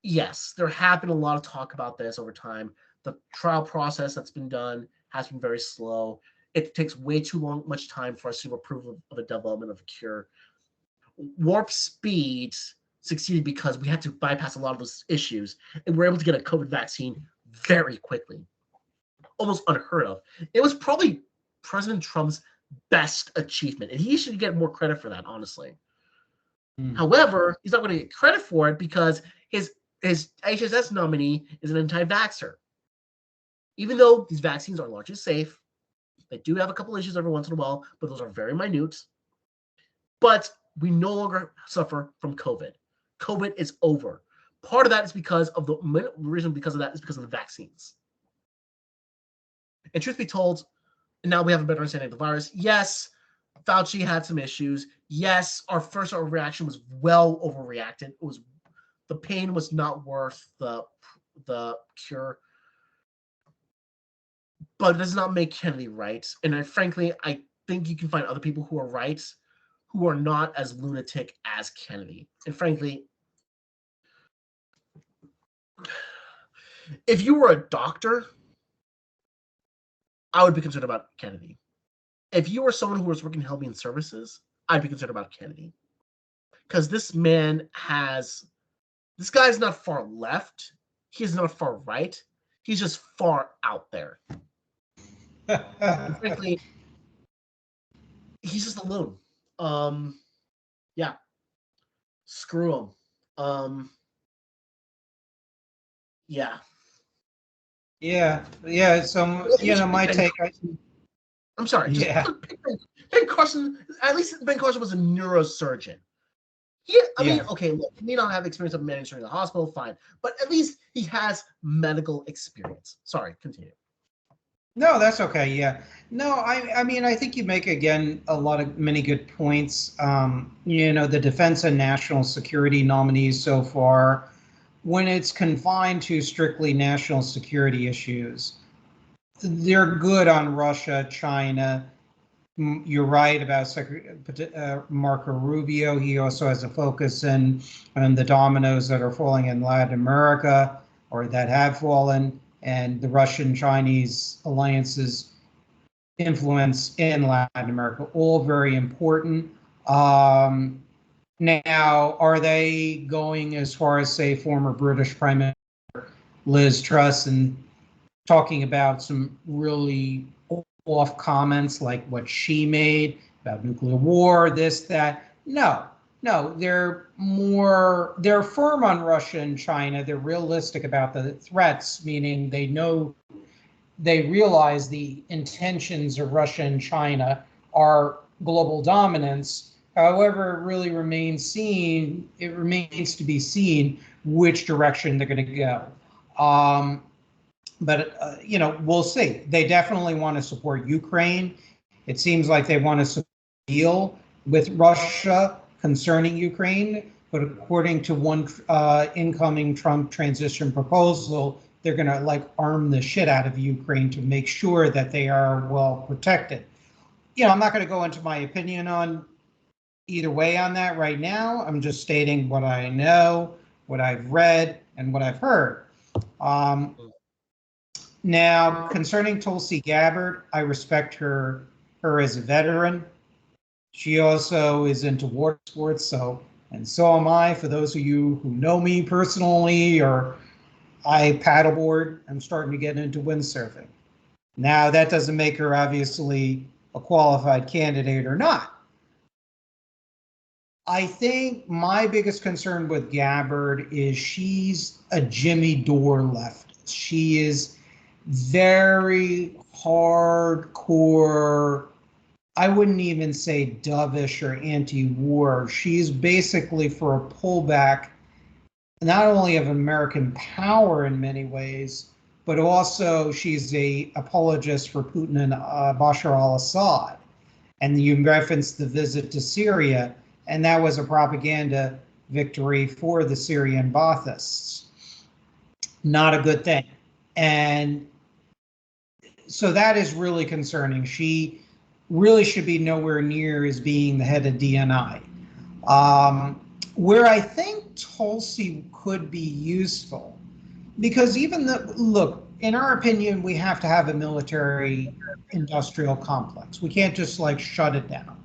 yes, there have been a lot of talk about this over time. The trial process that's been done has been very slow. It takes way too much time for us to approve of a development of a cure. Warp Speed succeeded because we had to bypass a lot of those issues, and we're able to get a COVID vaccine very quickly, almost unheard of. It was probably President Trump's best achievement, and he should get more credit for that, honestly. However, he's not going to get credit for it because his HSS nominee is an anti-vaxxer. Even though these vaccines are largely safe, they do have a couple issues every once in a while, but those are very minute. But we no longer suffer from COVID. COVID is over. Part of that is because of the reason because of that is because of the vaccines. And truth be told, now we have a better understanding of the virus. Yes, Fauci had some issues. Yes, our first reaction was well overreacted. It was the pain was not worth the cure. But it does not make Kennedy right. And frankly, I think you can find other people who are right, who are not as lunatic as Kennedy. And frankly, if you were a doctor, I would be concerned about Kennedy. If you were someone who was working in health and services, I'd be concerned about Kennedy. Because this guy's not far left. He's not far right. He's just far out there. And frankly, he's just a loon. Yeah. Screw him. Yeah. Yeah. So my take. I'm sorry. Yeah. Ben Carson. At least Ben Carson was a neurosurgeon. I mean, okay, look, he may not have experience of managing the hospital, fine, but at least he has medical experience. Sorry, continue. No, that's okay. Yeah. No, I mean, I think you make, again, many good points. The defense and national security nominees so far, when it's confined to strictly national security issues, they're good on Russia, China. You're right about Marco Rubio. He also has a focus on the dominoes that are falling in Latin America or that have fallen, and the Russian-Chinese alliances influence in Latin America, all very important. Now, are they going as far as, say, former British Prime Minister Liz Truss and talking about some really off comments like what she made about nuclear war, this, that? No, they're firm on Russia and China. They're realistic about the threats, meaning they realize the intentions of Russia and China are global dominance. However, it really remains to be seen which direction they're going to go. But we'll see. They definitely want to support Ukraine. It seems like they want to deal with Russia concerning Ukraine. But according to one incoming Trump transition proposal, they're going to arm the shit out of Ukraine to make sure that they are well protected. I'm not going to go into my opinion on either way on that right now. I'm just stating what I know, what I've read, and what I've heard. Now, concerning Tulsi Gabbard, I respect her as a veteran. She also is into water sports, and so am I. For those of you who know me personally, or I paddleboard, I'm starting to get into windsurfing. Now, that doesn't make her obviously a qualified candidate or not. I think my biggest concern with Gabbard is she's a Jimmy Dore leftist. She is very hardcore. I wouldn't even say dovish or anti-war. She's basically for a pullback, not only of American power in many ways, but also she's a apologist for Putin and Bashar al-Assad. And you referenced the visit to Syria, and that was a propaganda victory for the Syrian Baathists. Not a good thing. And so that is really concerning. She really should be nowhere near as being the head of DNI. Where I think Tulsi could be useful, because look, in our opinion, we have to have a military industrial complex. We can't just shut it down.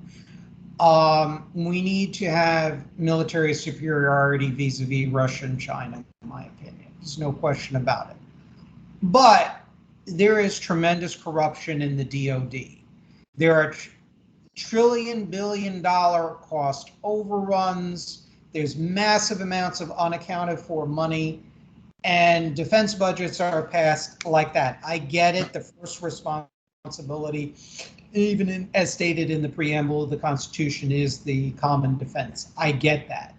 We need to have military superiority vis-a-vis Russia and China, in my opinion. There's no question about it. But there is tremendous corruption in the DOD. There are billion-dollar cost overruns. There's massive amounts of unaccounted for money, and defense budgets are passed like that. I get it. The first responsibility, even as stated in the preamble of the Constitution, is the common defense. I get that.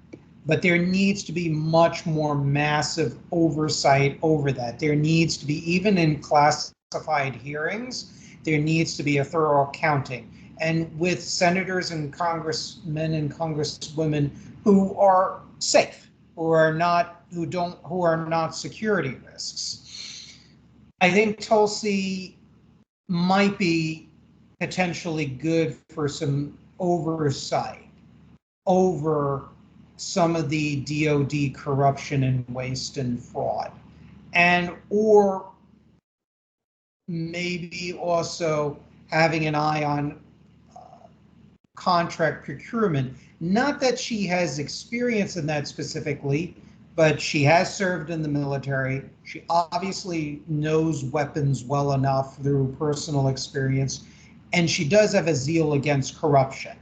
But there needs to be much more massive oversight over that. There needs to be, even in classified hearings, there needs to be a thorough accounting. And with senators and congressmen and congresswomen who are safe, who are not security risks. I think Tulsi might be potentially good for some oversight over some of the DOD corruption and waste and fraud, or maybe also having an eye on contract procurement. Not that she has experience in that specifically, but she has served in the military. She obviously knows weapons well enough through personal experience, and she does have a zeal against corruption.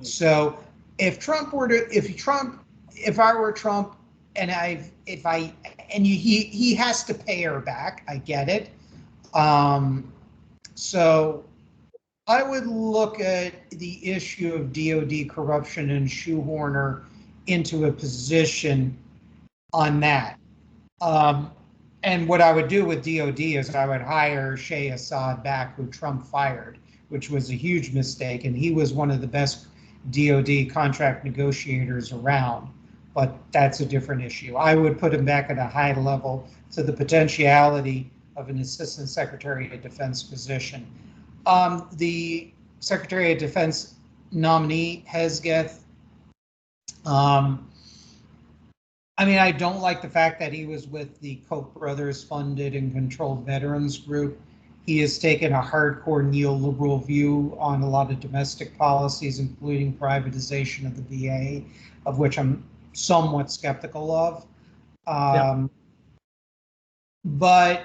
So if I were Trump, he has to pay her back. I get it. So I would look at the issue of DOD corruption and shoehorn her into a position on that. And what I would do with DOD is I would hire Sheh Assad back, who Trump fired, which was a huge mistake. And he was one of the best DOD contract negotiators around. but that's a different issue. I would put him back at a high level to the potentiality of an Assistant Secretary of Defense position. The Secretary of Defense nominee, Hesketh, I mean, I don't like the fact that he was with the Koch brothers funded and controlled veterans group. He has taken a hardcore neoliberal view on a lot of domestic policies, including privatization of the VA, of which I'm somewhat skeptical of. Yep. But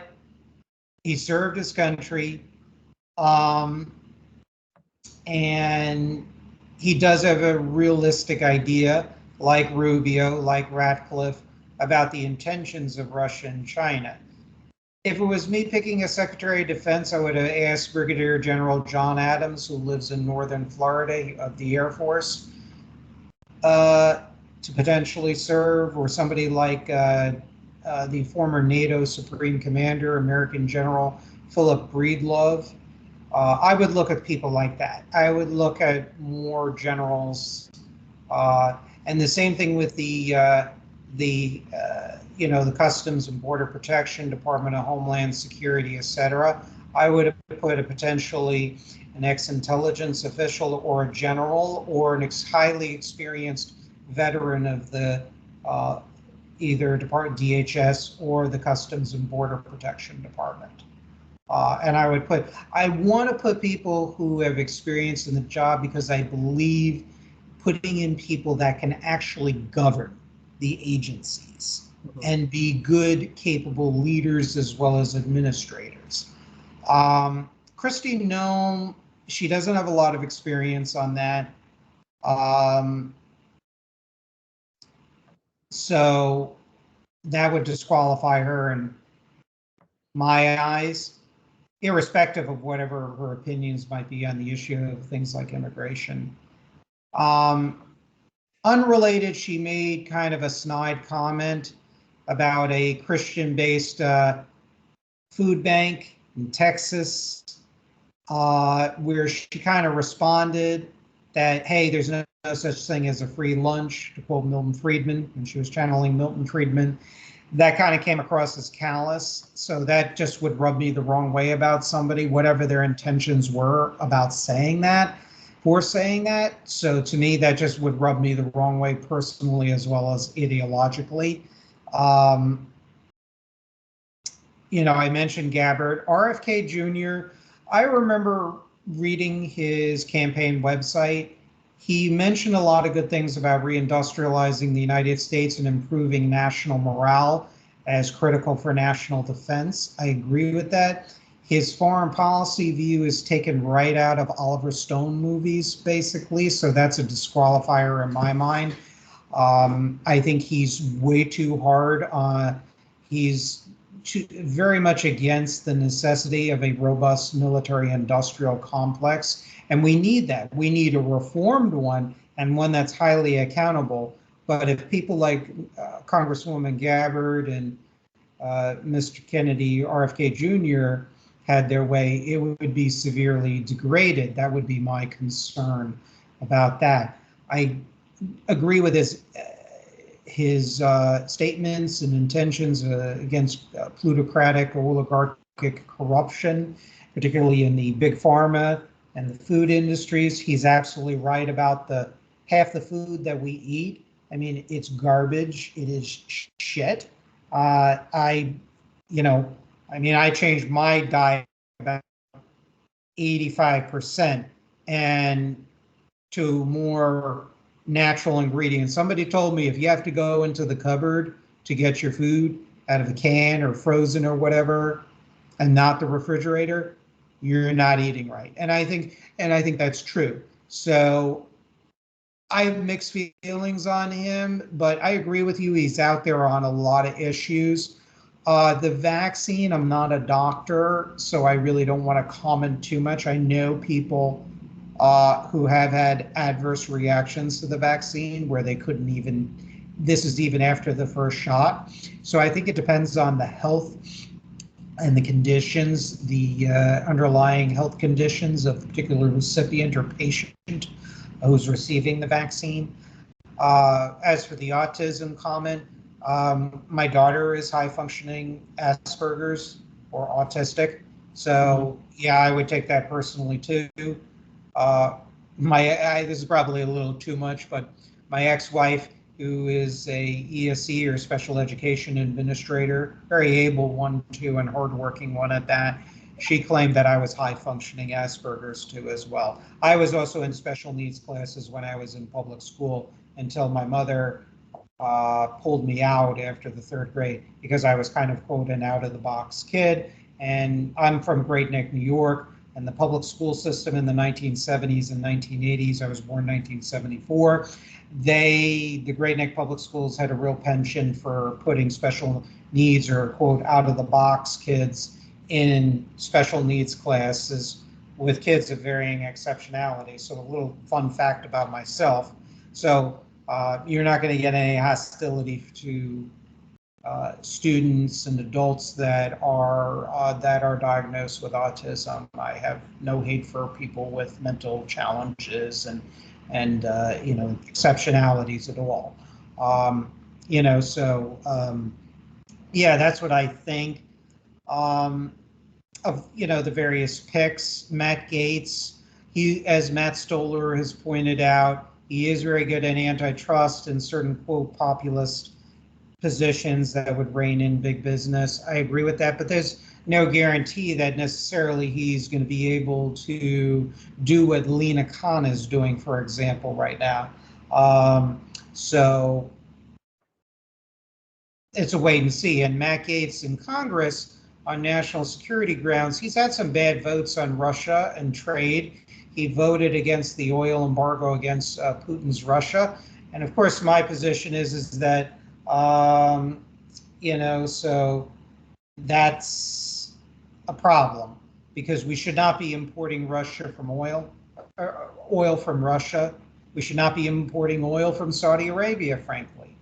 he served his country, and he does have a realistic idea, like Rubio, like Ratcliffe, about the intentions of Russia and China. If it was me picking a Secretary of Defense, I would have asked Brigadier General John Adams, who lives in northern Florida, of the Air Force, to potentially serve, or somebody like the former NATO Supreme Commander, American General Philip Breedlove. I would look at people like that. I would look at more generals, and the same thing with the Customs and Border Protection, Department of Homeland Security, etc. I would have put a potentially an ex-intelligence official or a general or an highly experienced veteran of the either Department DHS or the Customs and Border Protection Department. And I want to put people who have experience in the job, because I believe putting in people that can actually govern the agencies and be good, capable leaders as well as administrators. Kristi Noem, she doesn't have a lot of experience on that. So that would disqualify her in my eyes, irrespective of whatever her opinions might be on the issue of things like immigration. Unrelated, she made kind of a snide comment about a Christian-based food bank in Texas, where she kind of responded that, hey, there's no such thing as a free lunch, to quote Milton Friedman, and she was channeling Milton Friedman. That kind of came across as callous. So that just would rub me the wrong way about somebody, whatever their intentions were about saying that, for saying that. So to me, that just would rub me the wrong way personally as well as ideologically. I mentioned Gabbard. RFK Jr., I remember reading his campaign website. He mentioned a lot of good things about reindustrializing the United States and improving national morale as critical for national defense. I agree with that. His foreign policy view is taken right out of Oliver Stone movies, basically, so that's a disqualifier in my mind. I think he's way too hard. He's very much against the necessity of a robust military-industrial complex. And we need that. We need a reformed one, and one that's highly accountable. But if people like Congresswoman Gabbard and Mr. Kennedy, RFK Jr. had their way, it would be severely degraded. That would be my concern about that. I agree with his statements and intentions against plutocratic, oligarchic corruption, particularly in the big pharma and the food industries. He's absolutely right about half the food that we eat. I mean, it's garbage. It is shit. I changed my diet about 85% and to more natural ingredients. Somebody told me if you have to go into the cupboard to get your food out of a can or frozen or whatever, and not the refrigerator, you're not eating right. And I think that's true. So I have mixed feelings on him, but I agree with you. He's out there on a lot of issues. The vaccine, I'm not a doctor, so I really don't want to comment too much. I know people who have had adverse reactions to the vaccine where they couldn't even, this is even after the first shot. So I think it depends on the health and the conditions, the underlying health conditions of the particular recipient or patient who's receiving the vaccine. As for the autism comment, my daughter is high functioning Asperger's or autistic. So yeah, I would take that personally too. This is probably a little too much, but my ex-wife, who is a ESE or special education administrator, very able one too, and hardworking one at that, she claimed that I was high functioning Asperger's too as well. I was also in special needs classes when I was in public school until my mother pulled me out after the third grade because I was kind of quote an out of the box kid. And I'm from Great Neck, New York, and the public school system in the 1970s and 1980s. I was born 1974. The Great Neck Public Schools had a real penchant for putting special needs or quote out of the box kids in special needs classes with kids of varying exceptionality. So a little fun fact about myself. So you're not going to get any hostility to students and adults that are diagnosed with autism. I have no hate for people with mental challenges and exceptionalities at all. Yeah, that's what I think. Of the various picks, Matt Gaetz, as Matt Stoller has pointed out, he is very good at antitrust and certain quote populist positions that would rein in big business. I agree with that, but there's no guarantee that necessarily he's going to be able to do what Lena Khan is doing, for example, right now. So it's a wait and see. And Matt Gaetz in Congress on national security grounds, he's had some bad votes on Russia and trade. He voted against the oil embargo against Putin's Russia. And of course, my position is that so that's a problem because we should not be importing oil from Russia. We should not be importing oil from Saudi Arabia, frankly.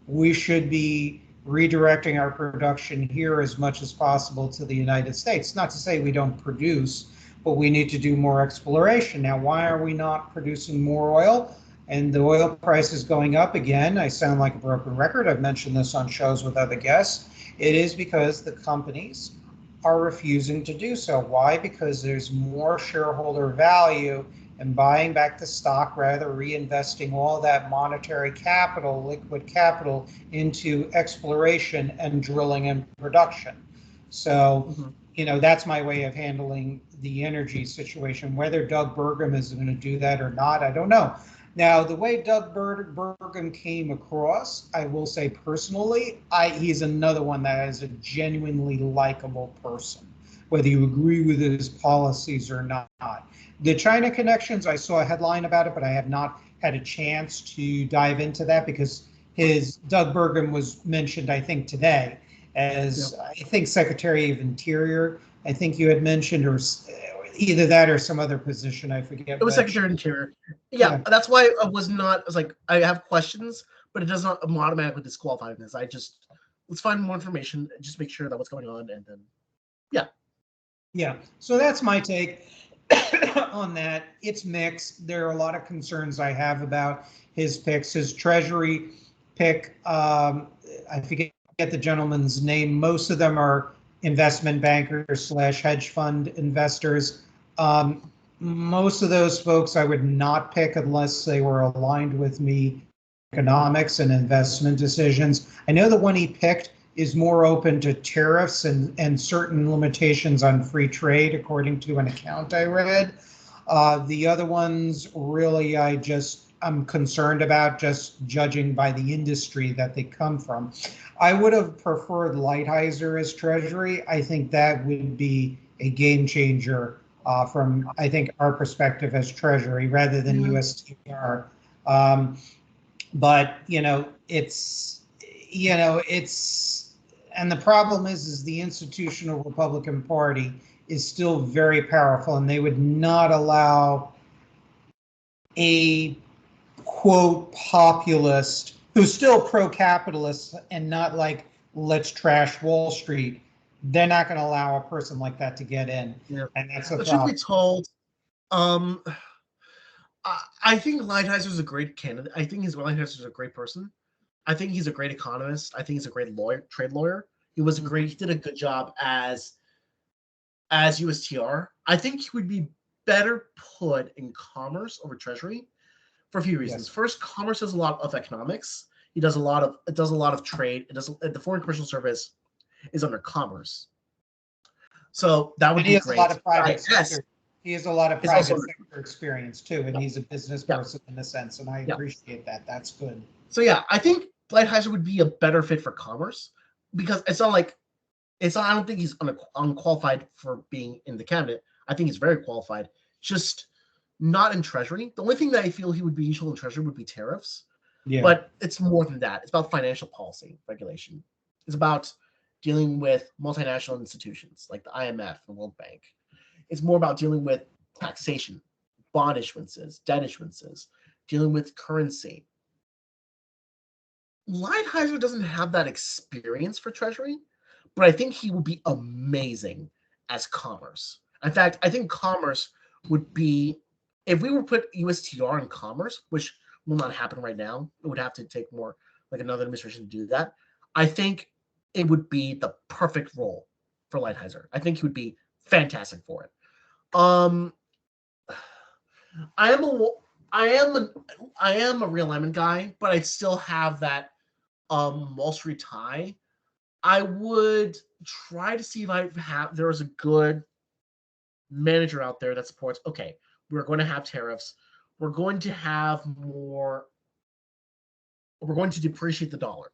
We should be redirecting our production here as much as possible to the United States. Not to say we don't produce, but we need to do more exploration. Now, why are we not producing more oil? And the oil price is going up again. I sound like a broken record. I've mentioned this on shows with other guests. It is because the companies are refusing to do so. Why? Because there's more shareholder value in buying back the stock rather reinvesting all that monetary capital, liquid capital, into exploration and drilling and production. So, that's my way of handling the energy situation. Whether Doug Burgum is going to do that or not, I don't know. Now, the way Doug Burgum came across, I will say personally, he's another one that is a genuinely likable person, whether you agree with his policies or not. The China connections, I saw a headline about it, but I have not had a chance to dive into that because Doug Burgum was mentioned, I think, today as, I think, Secretary of Interior. I think you had mentioned, or either that or some other position. I forget. It was Secretary of Interior. Yeah, that's why I was like, I have questions, but it does not automatically disqualify this. Let's find more information, just make sure that what's going on, and then, Yeah, so that's my take on that. It's mixed. There are a lot of concerns I have about his picks. His Treasury pick, I forget the gentleman's name. Most of them are investment bankers / hedge fund investors. Most of those folks I would not pick unless they were aligned with me economics and investment decisions. I know the one he picked is more open to tariffs and certain limitations on free trade, according to an account I read. The other ones, really, I'm concerned about, just judging by the industry that they come from. I would have preferred Lighthizer as Treasury. I think that would be a game changer from, I think, our perspective as Treasury rather than USTR. But, and the problem is the institutional Republican Party is still very powerful, and they would not allow a quote populist who's still pro-capitalist and not like let's trash Wall Street. They're not going to allow a person like that to get in, and that's the problem. Truth be told, I think Lighthizer is a great candidate. I think Lighthizer is a great person. I think he's a great economist. I think he's a great trade lawyer. He did a good job as USTR. I think he would be better put in commerce over treasury for a few reasons. Yes. First, commerce does a lot of economics. It does a lot of trade. The Foreign Commercial Service is under commerce. So that would be great. A lot of private sector. He has a lot of private sector experience too, and he's a business person in a sense, and I appreciate that. That's good. So yeah, I think Lighthizer would be a better fit for commerce because I don't think he's unqualified for being in the cabinet. I think he's very qualified, just not in treasury. The only thing that I feel he would be useful in treasury would be tariffs. Yeah. But it's more than that. It's about financial policy regulation. It's about dealing with multinational institutions like the IMF and World Bank. It's more about dealing with taxation, bond issuances, debt issuances, dealing with currency. Lighthizer doesn't have that experience for treasury, but I think he would be amazing as commerce. In fact, I think commerce would be, if we were to put USTR in commerce, which will not happen right now, it would have to take more like another administration to do that. I think it would be the perfect role for Lighthizer. I think he would be fantastic for it. I am a realignment guy, but I still have that Wall Street tie. I would try to see if there was a good manager out there that supports, okay, we're going to have tariffs. We're going to depreciate the dollar.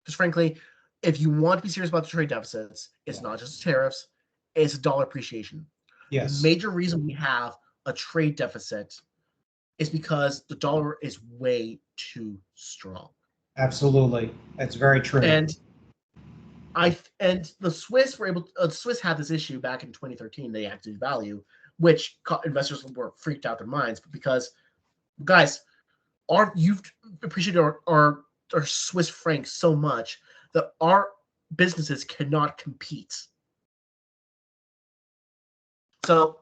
Because frankly, if you want to be serious about the trade deficits, it's not just tariffs, it's a dollar appreciation. Yes. The major reason we have a trade deficit is because the dollar is way too strong. Absolutely. That's very true. And the Swiss Swiss had this issue back in 2013. They had to devalue, which investors were freaked out their minds. But because, guys, you've appreciated our Swiss franc so much that our businesses cannot compete. So,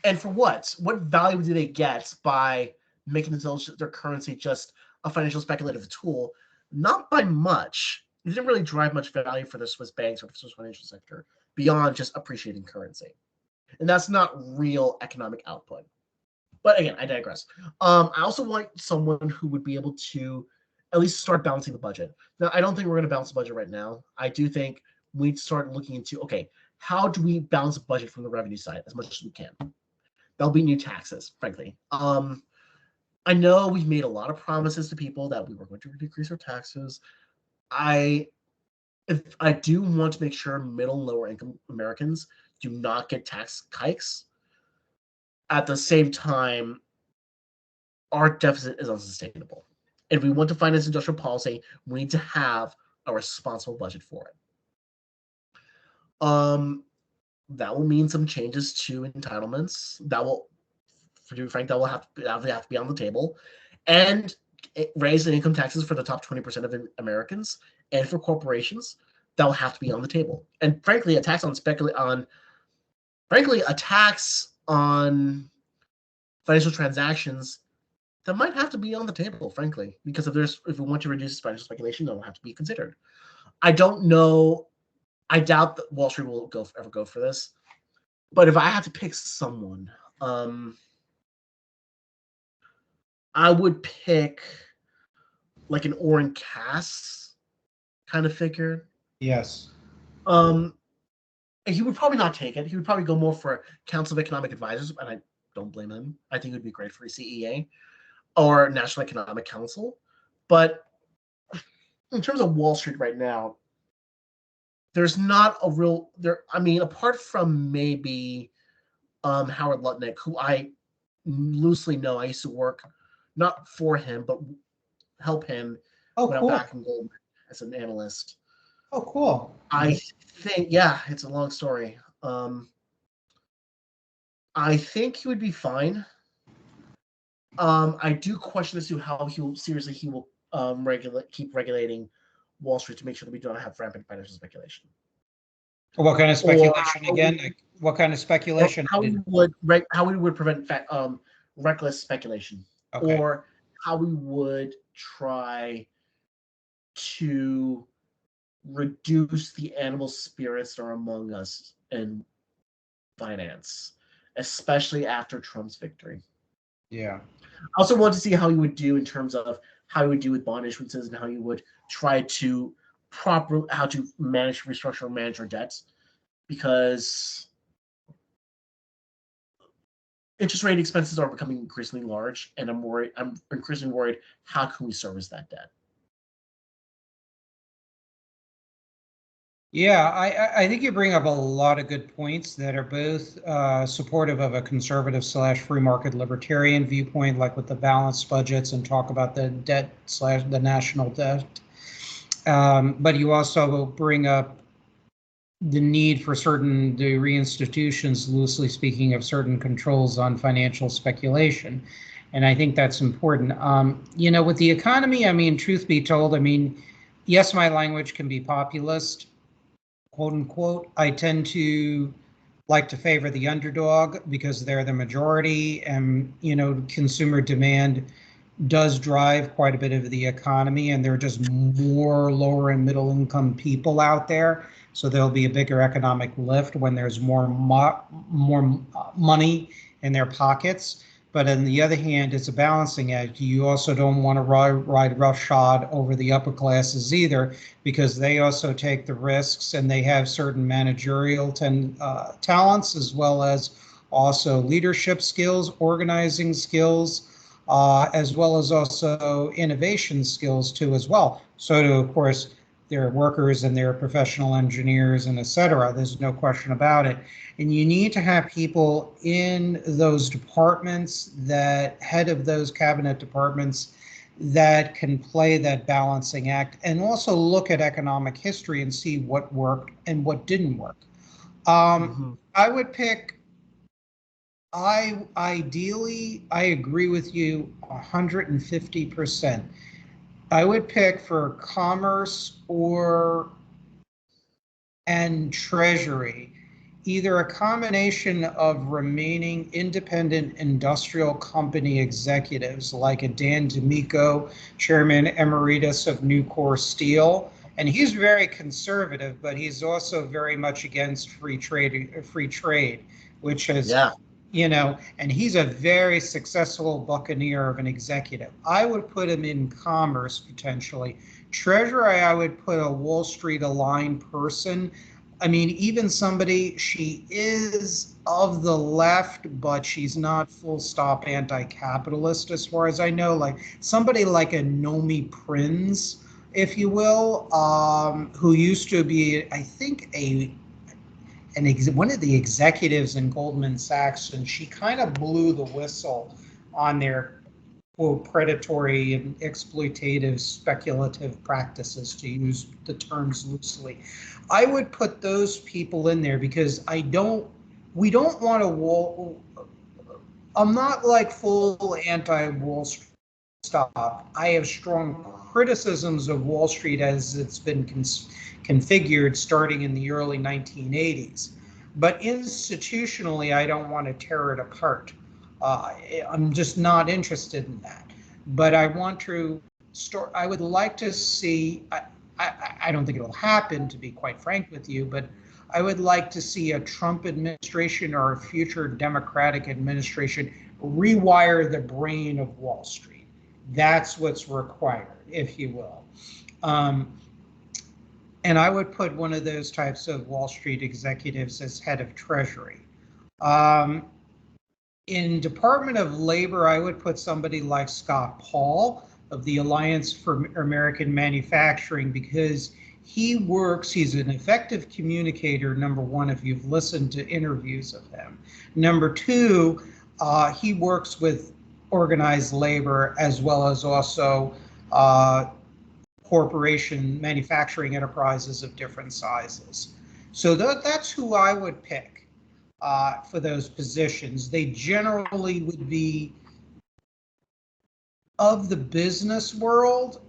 and for what? What value do they get by making their currency just a financial speculative tool? Not by much. It didn't really drive much value for the Swiss banks or the Swiss financial sector beyond just appreciating currency. And that's not real economic output. But again, I digress. I also want someone who would be able to at least start balancing the budget. Now, I don't think we're going to balance the budget right now. I do think we need to start looking into, okay, how do we balance the budget from the revenue side as much as we can? There'll be new taxes, frankly. I know we've made a lot of promises to people that we were going to decrease our taxes. I do want to make sure middle and lower income Americans do not get tax hikes. At the same time, our deficit is unsustainable. If we want to finance industrial policy, we need to have a responsible budget for it. That will mean some changes to entitlements. That will, to be frank, that will have to be on the table, and raise the income taxes for the top 20% of Americans, and for corporations, that will have to be on the table. And frankly, a tax on financial transactions that might have to be on the table, frankly, because if we want to reduce financial speculation, that will have to be considered. I don't know. I doubt that Wall Street will ever go for this. But if I had to pick someone, I would pick like an Oren Cass kind of figure. Yes. He would probably not take it. He would probably go more for Council of Economic Advisors, and I don't blame him. I think it would be great for a CEA or National Economic Council. But in terms of Wall Street right now, there's not a real there. I mean, apart from maybe Howard Lutnick, who I loosely know. I used to work not for him, but help him when cool. I'm back in Goldman as an analyst. Oh, cool. I think, yeah, it's a long story. I think he would be fine. I do question as to how he will keep regulating Wall Street to make sure that we don't have rampant financial speculation. What kind of speculation again? What kind of speculation? How we would prevent reckless speculation. Okay. or how we would try to reduce the animal spirits that are among us in finance, especially after Trump's victory. Yeah. I also want to see how you would do in terms of how you would do with bond issuances and how you would try to how to manage, restructure, and manage our debts, because interest rate expenses are becoming increasingly large, and I'm increasingly worried, how can we service that debt? Yeah, I think you bring up a lot of good points that are both supportive of a conservative slash free market libertarian viewpoint, like with the balanced budgets and talk about the debt slash the national debt. But you also bring up the need for certain the reinstitutions, loosely speaking, of certain controls on financial speculation. And I think that's important. With the economy, I mean, truth be told, I mean, yes, my language can be populist, quote unquote. I tend to like to favor the underdog because they're the majority, and consumer demand does drive quite a bit of the economy, and there are just more lower and middle income people out there. So there'll be a bigger economic lift when there's more money in their pockets. But on the other hand, it's a balancing act. You also don't want to ride roughshod over the upper classes either, because they also take the risks and they have certain managerial talents, as well as also leadership skills, organizing skills, as well as also innovation skills too as well. So do, of course, their workers and their professional engineers and et cetera. There's no question about it. And you need to have people in those departments, that head of those cabinet departments, that can play that balancing act and also look at economic history and see what worked and what didn't work. I would pick, ideally, I agree with you 150%. I would pick for commerce and treasury, either a combination of remaining independent industrial company executives like a Dan D'Amico, chairman emeritus of Nucor Steel. And he's very conservative, but he's also very much against free trade, which has, Yeah. and he's a very successful buccaneer of an executive. I would put him in commerce potentially. Treasury, I would put a Wall Street aligned person. I mean, even somebody, she is of the left, but she's not full stop anti-capitalist as far as I know. Like somebody like a Nomi Prinz, if you will, who used to be, I think, one of the executives in Goldman Sachs, and she kind of blew the whistle on their quote predatory and exploitative speculative practices, to use the terms loosely. I would put those people in there because we don't want to I'm not like full anti-Wall Street stop. I have strong criticisms of Wall Street as it's been configured starting in the early 1980s. But institutionally, I don't want to tear it apart. I'm just not interested in that. But I want to I would like to see, I don't think it'll happen, to be quite frank with you, but I would like to see a Trump administration or a future Democratic administration rewire the brain of Wall Street. That's what's required, if you will. And I would put one of those types of Wall Street executives as head of Treasury. In Department of Labor, I would put somebody like Scott Paul of the Alliance for American Manufacturing, because he's an effective communicator, number one, if you've listened to interviews of him. Number two, he works with organized labor as well as also manufacturing enterprises of different sizes. So that's who I would pick for those positions. They generally would be of the business world,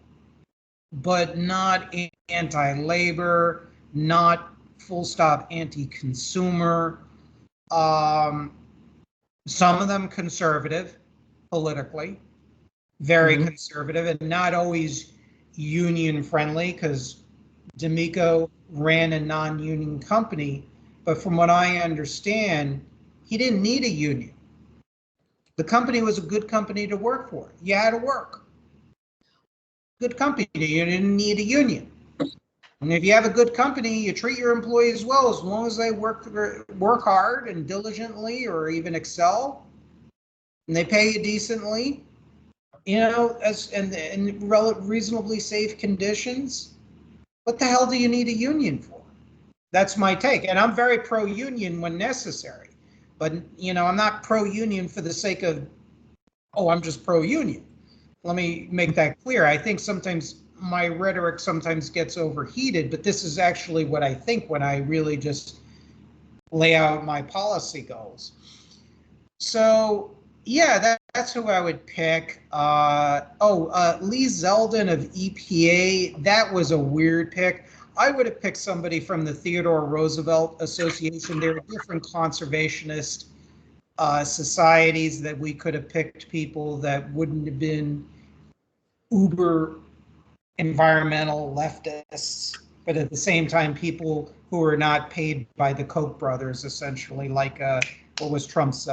but not anti-labor, not full stop anti-consumer. Some of them conservative politically, very conservative and not always union friendly, because D'Amico ran a non-union company, but from what I understand, he didn't need a union. The company was a good company to work for. You had to work. Good company. You didn't need a union. And if you have a good company, you treat your employees well as long as they work hard and diligently, or even excel, and they pay you decently, and reasonably safe conditions. What the hell do you need a union for? That's my take. And I'm very pro-union when necessary. But, I'm not pro-union for the sake of, oh, I'm just pro-union. Let me make that clear. I think sometimes my rhetoric sometimes gets overheated, but this is actually what I think when I really just lay out my policy goals. So, yeah, that's who I would pick. Lee Zeldin of EPA, that was a weird pick. I would have picked somebody from the Theodore Roosevelt Association. There are different conservationist societies that we could have picked people that wouldn't have been uber environmental leftists, but at the same time, people who are not paid by the Koch brothers, essentially, like what was Trump's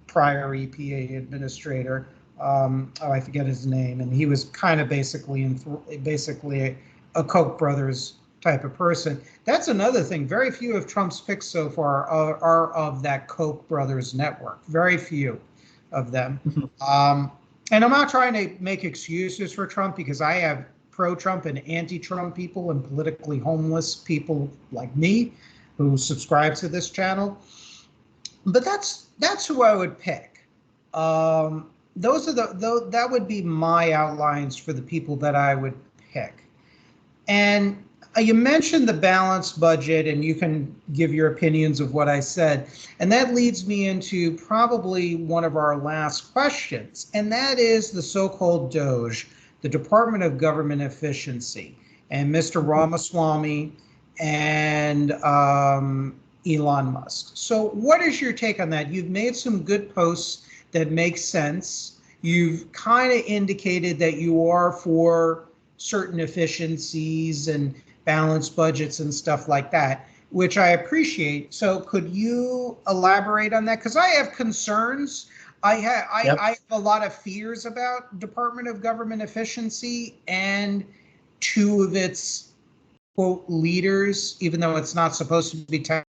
prior EPA administrator. I forget his name, and he was kind of basically a Koch brothers type of person. That's another thing. Very few of Trump's picks so far are of that Koch brothers network. Very few of them. And I'm not trying to make excuses for Trump, because I have pro-Trump and anti-Trump people and politically homeless people like me who subscribe to this channel. But that's who I would pick. That would be my outlines for the people that I would pick. And you mentioned the balanced budget, and you can give your opinions of what I said. And that leads me into probably one of our last questions, and that is the so-called DOGE, the Department of Government Efficiency, and Mr. Ramaswamy and Elon Musk. So what is your take on that? You've made some good posts that make sense. You've kind of indicated that you are for certain efficiencies and balanced budgets and stuff like that, which I appreciate. So could you elaborate on that? Because I have concerns. I have a lot of fears about Department of Government Efficiency and two of its, quote, leaders, even though it's not supposed to be technically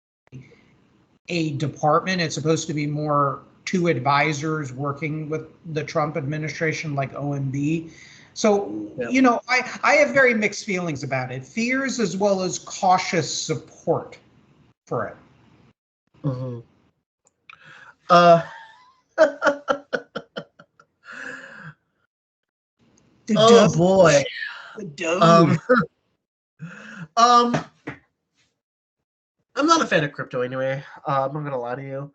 a department. It's supposed to be more two advisors working with the Trump administration, like OMB. So, I have very mixed feelings about it. Fears as well as cautious support for it. Mm-hmm. Oh boy. The DOGE. I'm not a fan of crypto anyway. I'm not gonna lie to you.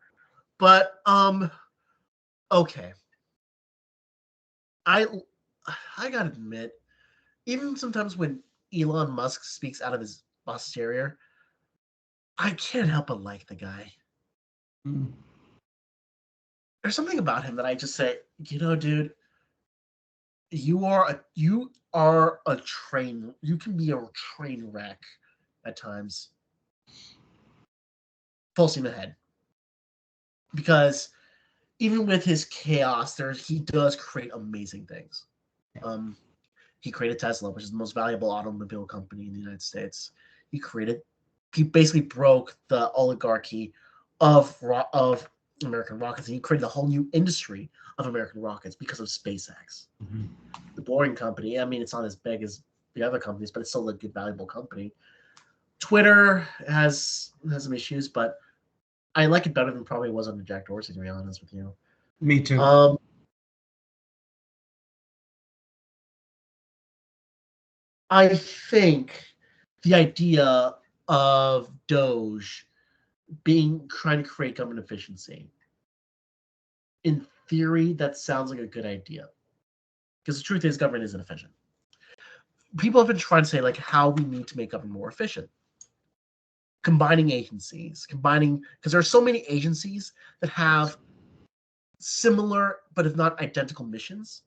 But okay. I gotta admit, even sometimes when Elon Musk speaks out of his posterior, I can't help but like the guy. There's something about him that I just say, dude, you are a train. You can be a train wreck at times. Full steam ahead. Because even with his chaos, he does create amazing things. He created Tesla, which is the most valuable automobile company in the United States. He basically broke the oligarchy of American rockets, and he created a whole new industry of American rockets because of SpaceX. Mm-hmm. The Boring Company. I mean, it's not as big as the other companies, but it's still a good, valuable company. Twitter has some issues, but I like it better than probably it was under Jack Dorsey, to be honest with you. Me too. I think the idea of DOGE trying to create government efficiency, in theory, that sounds like a good idea. Because the truth is, government isn't efficient. People have been trying to say, like, how we need to make government more efficient. Combining agencies, because there are so many agencies that have similar, but if not identical missions.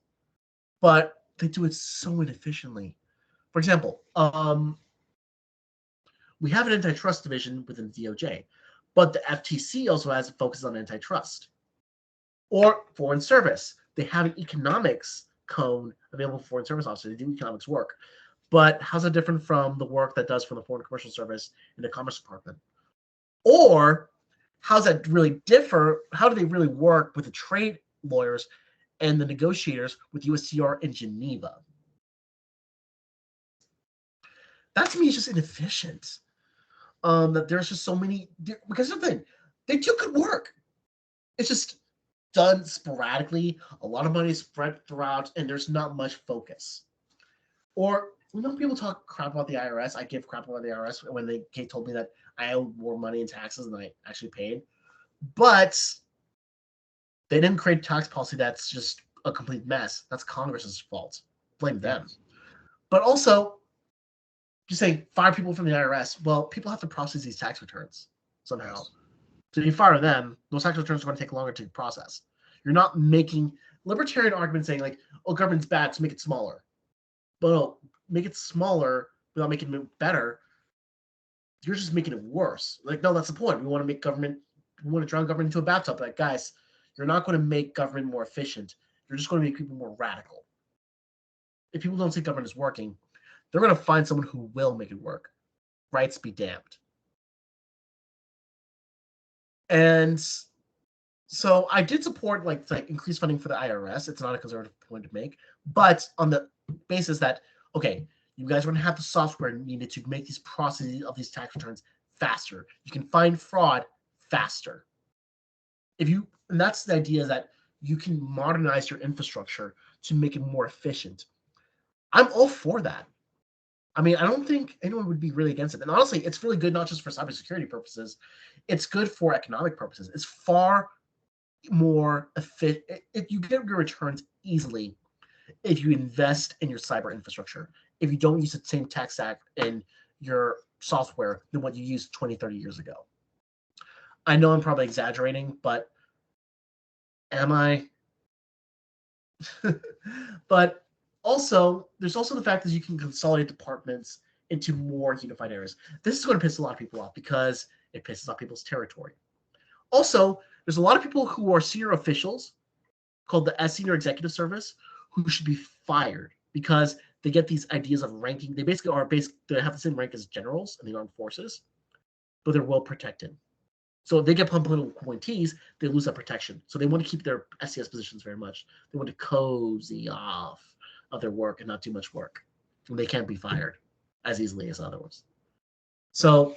but they do it so inefficiently. For example, we have an antitrust division within the DOJ, but the FTC also has a focus on antitrust. Or foreign service. They have an economics cone available for foreign service officers. They do economics work. But how's that different from the work that does from the Foreign Commercial Service in the Commerce Department? Or how's that really differ? How do they really work with the trade lawyers and the negotiators with USTR in Geneva? That to me is just inefficient. That there's just so many, because of the thing, they do good work. It's just done sporadically. A lot of money is spread throughout, and there's not much focus. Or people talk crap about the IRS. I give crap about the IRS when they told me that I owe more money in taxes than I actually paid. But they didn't create a tax policy that's just a complete mess. That's Congress's fault. Blame them. But also, just say fire people from the IRS. Well, people have to process these tax returns somehow. So if you fire them, those tax returns are going to take longer to process. You're not making libertarian arguments saying like, oh, government's bad, so make it smaller. But no, make it smaller without making it better. You're just making it worse. Like, no, that's the point. We want to make government, we want to drown government into a bathtub. Like, guys, you're not going to make government more efficient. You're just going to make people more radical. If people don't see government is working, they're going to find someone who will make it work. Rights be damned. And so I did support like increased funding for the IRS. It's not a conservative point to make, but on the basis that, okay, you guys are going to have the software needed to make these processes of these tax returns faster. You can find fraud faster. And that's the idea, is that you can modernize your infrastructure to make it more efficient. I'm all for that. I mean, I don't think anyone would be really against it. And honestly, it's really good not just for cybersecurity purposes. It's good for economic purposes. It's far more efficient. If you get your returns easily if you invest in your cyber infrastructure, if you don't use the same tech stack in your software than what you used 20, 30 years ago. I know I'm probably exaggerating, but am I? But also, there's also the fact that you can consolidate departments into more unified areas. This is going to piss a lot of people off because it pisses off people's territory. Also, there's a lot of people who are senior officials called the senior executive service who should be fired because they get these ideas of ranking. They basically they have the same rank as generals in the armed forces, but they're well protected. So if they get political appointees, they lose that protection. So they want to keep their SES positions very much. They want to cozy off of their work and not do much work. And they can't be fired as easily as others. So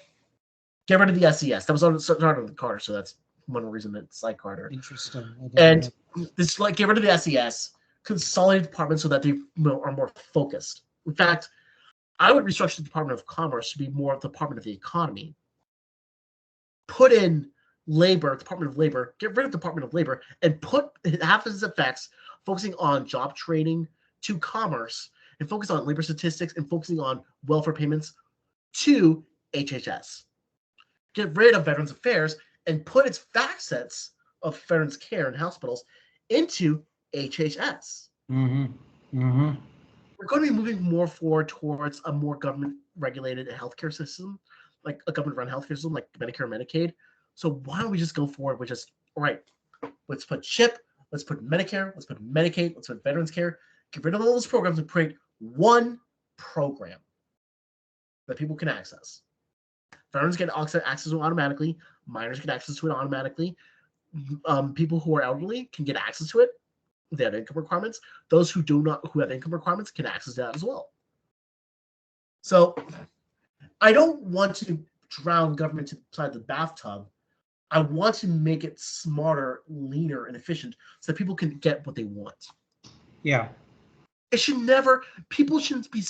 get rid of the SES. That was started with Carter, so that's one reason that it's like Carter. Interesting. And this get rid of the SES, consolidate departments so that they are more focused. In fact, I would restructure the Department of Commerce to be more of the Department of the Economy. Put in labor, Department of Labor, get rid of Department of Labor, and put half of its effects focusing on job training to commerce, and focus on labor statistics and focusing on welfare payments to HHS. Get rid of Veterans Affairs and put its facets of veterans care in hospitals into HHS. Mm-hmm. Mm-hmm. We're going to be moving more forward towards a more government-regulated healthcare system, like a government-run healthcare system, like Medicare and Medicaid. So why don't we just go forward with just, all right, let's put CHIP, let's put Medicare, let's put Medicaid, let's put Veterans Care, get rid of all those programs and create one program that people can access. Veterans get access to it automatically. Minors get access to it automatically. People who are elderly can get access to it. They have income requirements. Those who who have income requirements can access that as well. So I don't want to drown government inside the bathtub. I want to make it smarter, leaner, and efficient so that people can get what they want. Yeah. It should people shouldn't be.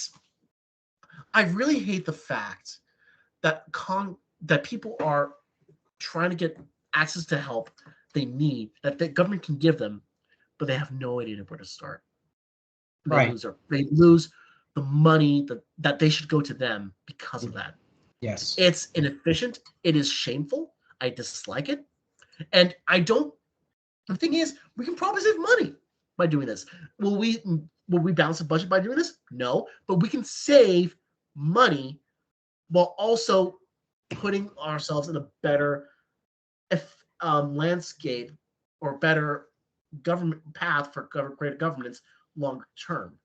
I really hate the fact that that people are trying to get access to help they need, that the government can give them, but they have no idea where to start. They lose the money that they should go to them because of that. Yes. It's inefficient. It is shameful. I dislike it. And the thing is, we can probably save money by doing this. Will we Will we balance the budget by doing this? No, but we can save money while also putting ourselves in a better landscape or better government path for greater governance longer term.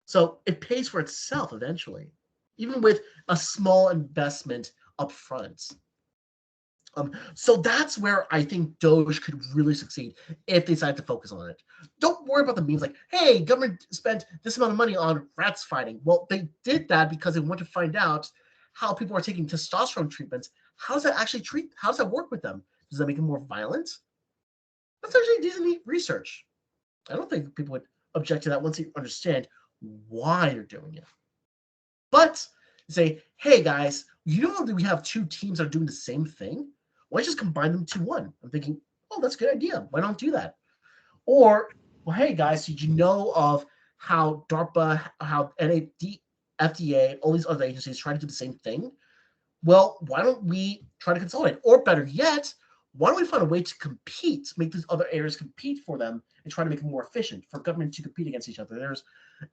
So it pays for itself eventually, even with a small investment up front. So that's where I think DOGE could really succeed if they decide to focus on it. Don't worry about the memes like, hey, government spent this amount of money on rats fighting. Well, they did that because they want to find out how people are taking testosterone treatments. How does that actually how does that work with them? Does that make them more violent? That's actually decent research. I don't think people would object to that once you understand why they're doing it. But say, hey guys, you know that we have two teams that are doing the same thing? Why just combine them to one? I'm thinking, oh, that's a good idea. Why not do that? Or, well, hey guys, did you know of how DARPA, how NAD, FDA, all these other agencies try to do the same thing? Well, why don't we try to consolidate? Or better yet, why don't we find a way to compete, make these other areas compete for them and try to make it more efficient for government to compete against each other? There's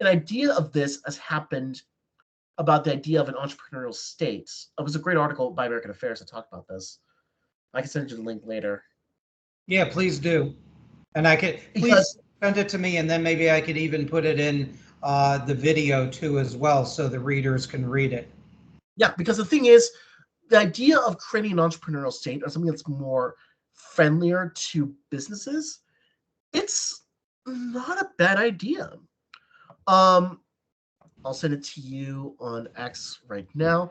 an idea of this has happened about the idea of an entrepreneurial state. It was a great article by American Affairs that talked about this. I can send you the link later. Yeah, please do. And I could please send it to me, and then maybe I could even put it in the video too as well, so the readers can read it. Yeah, because the thing is, the idea of creating an entrepreneurial state or something that's more friendlier to businesses, it's not a bad idea. I'll send it to you on X right now.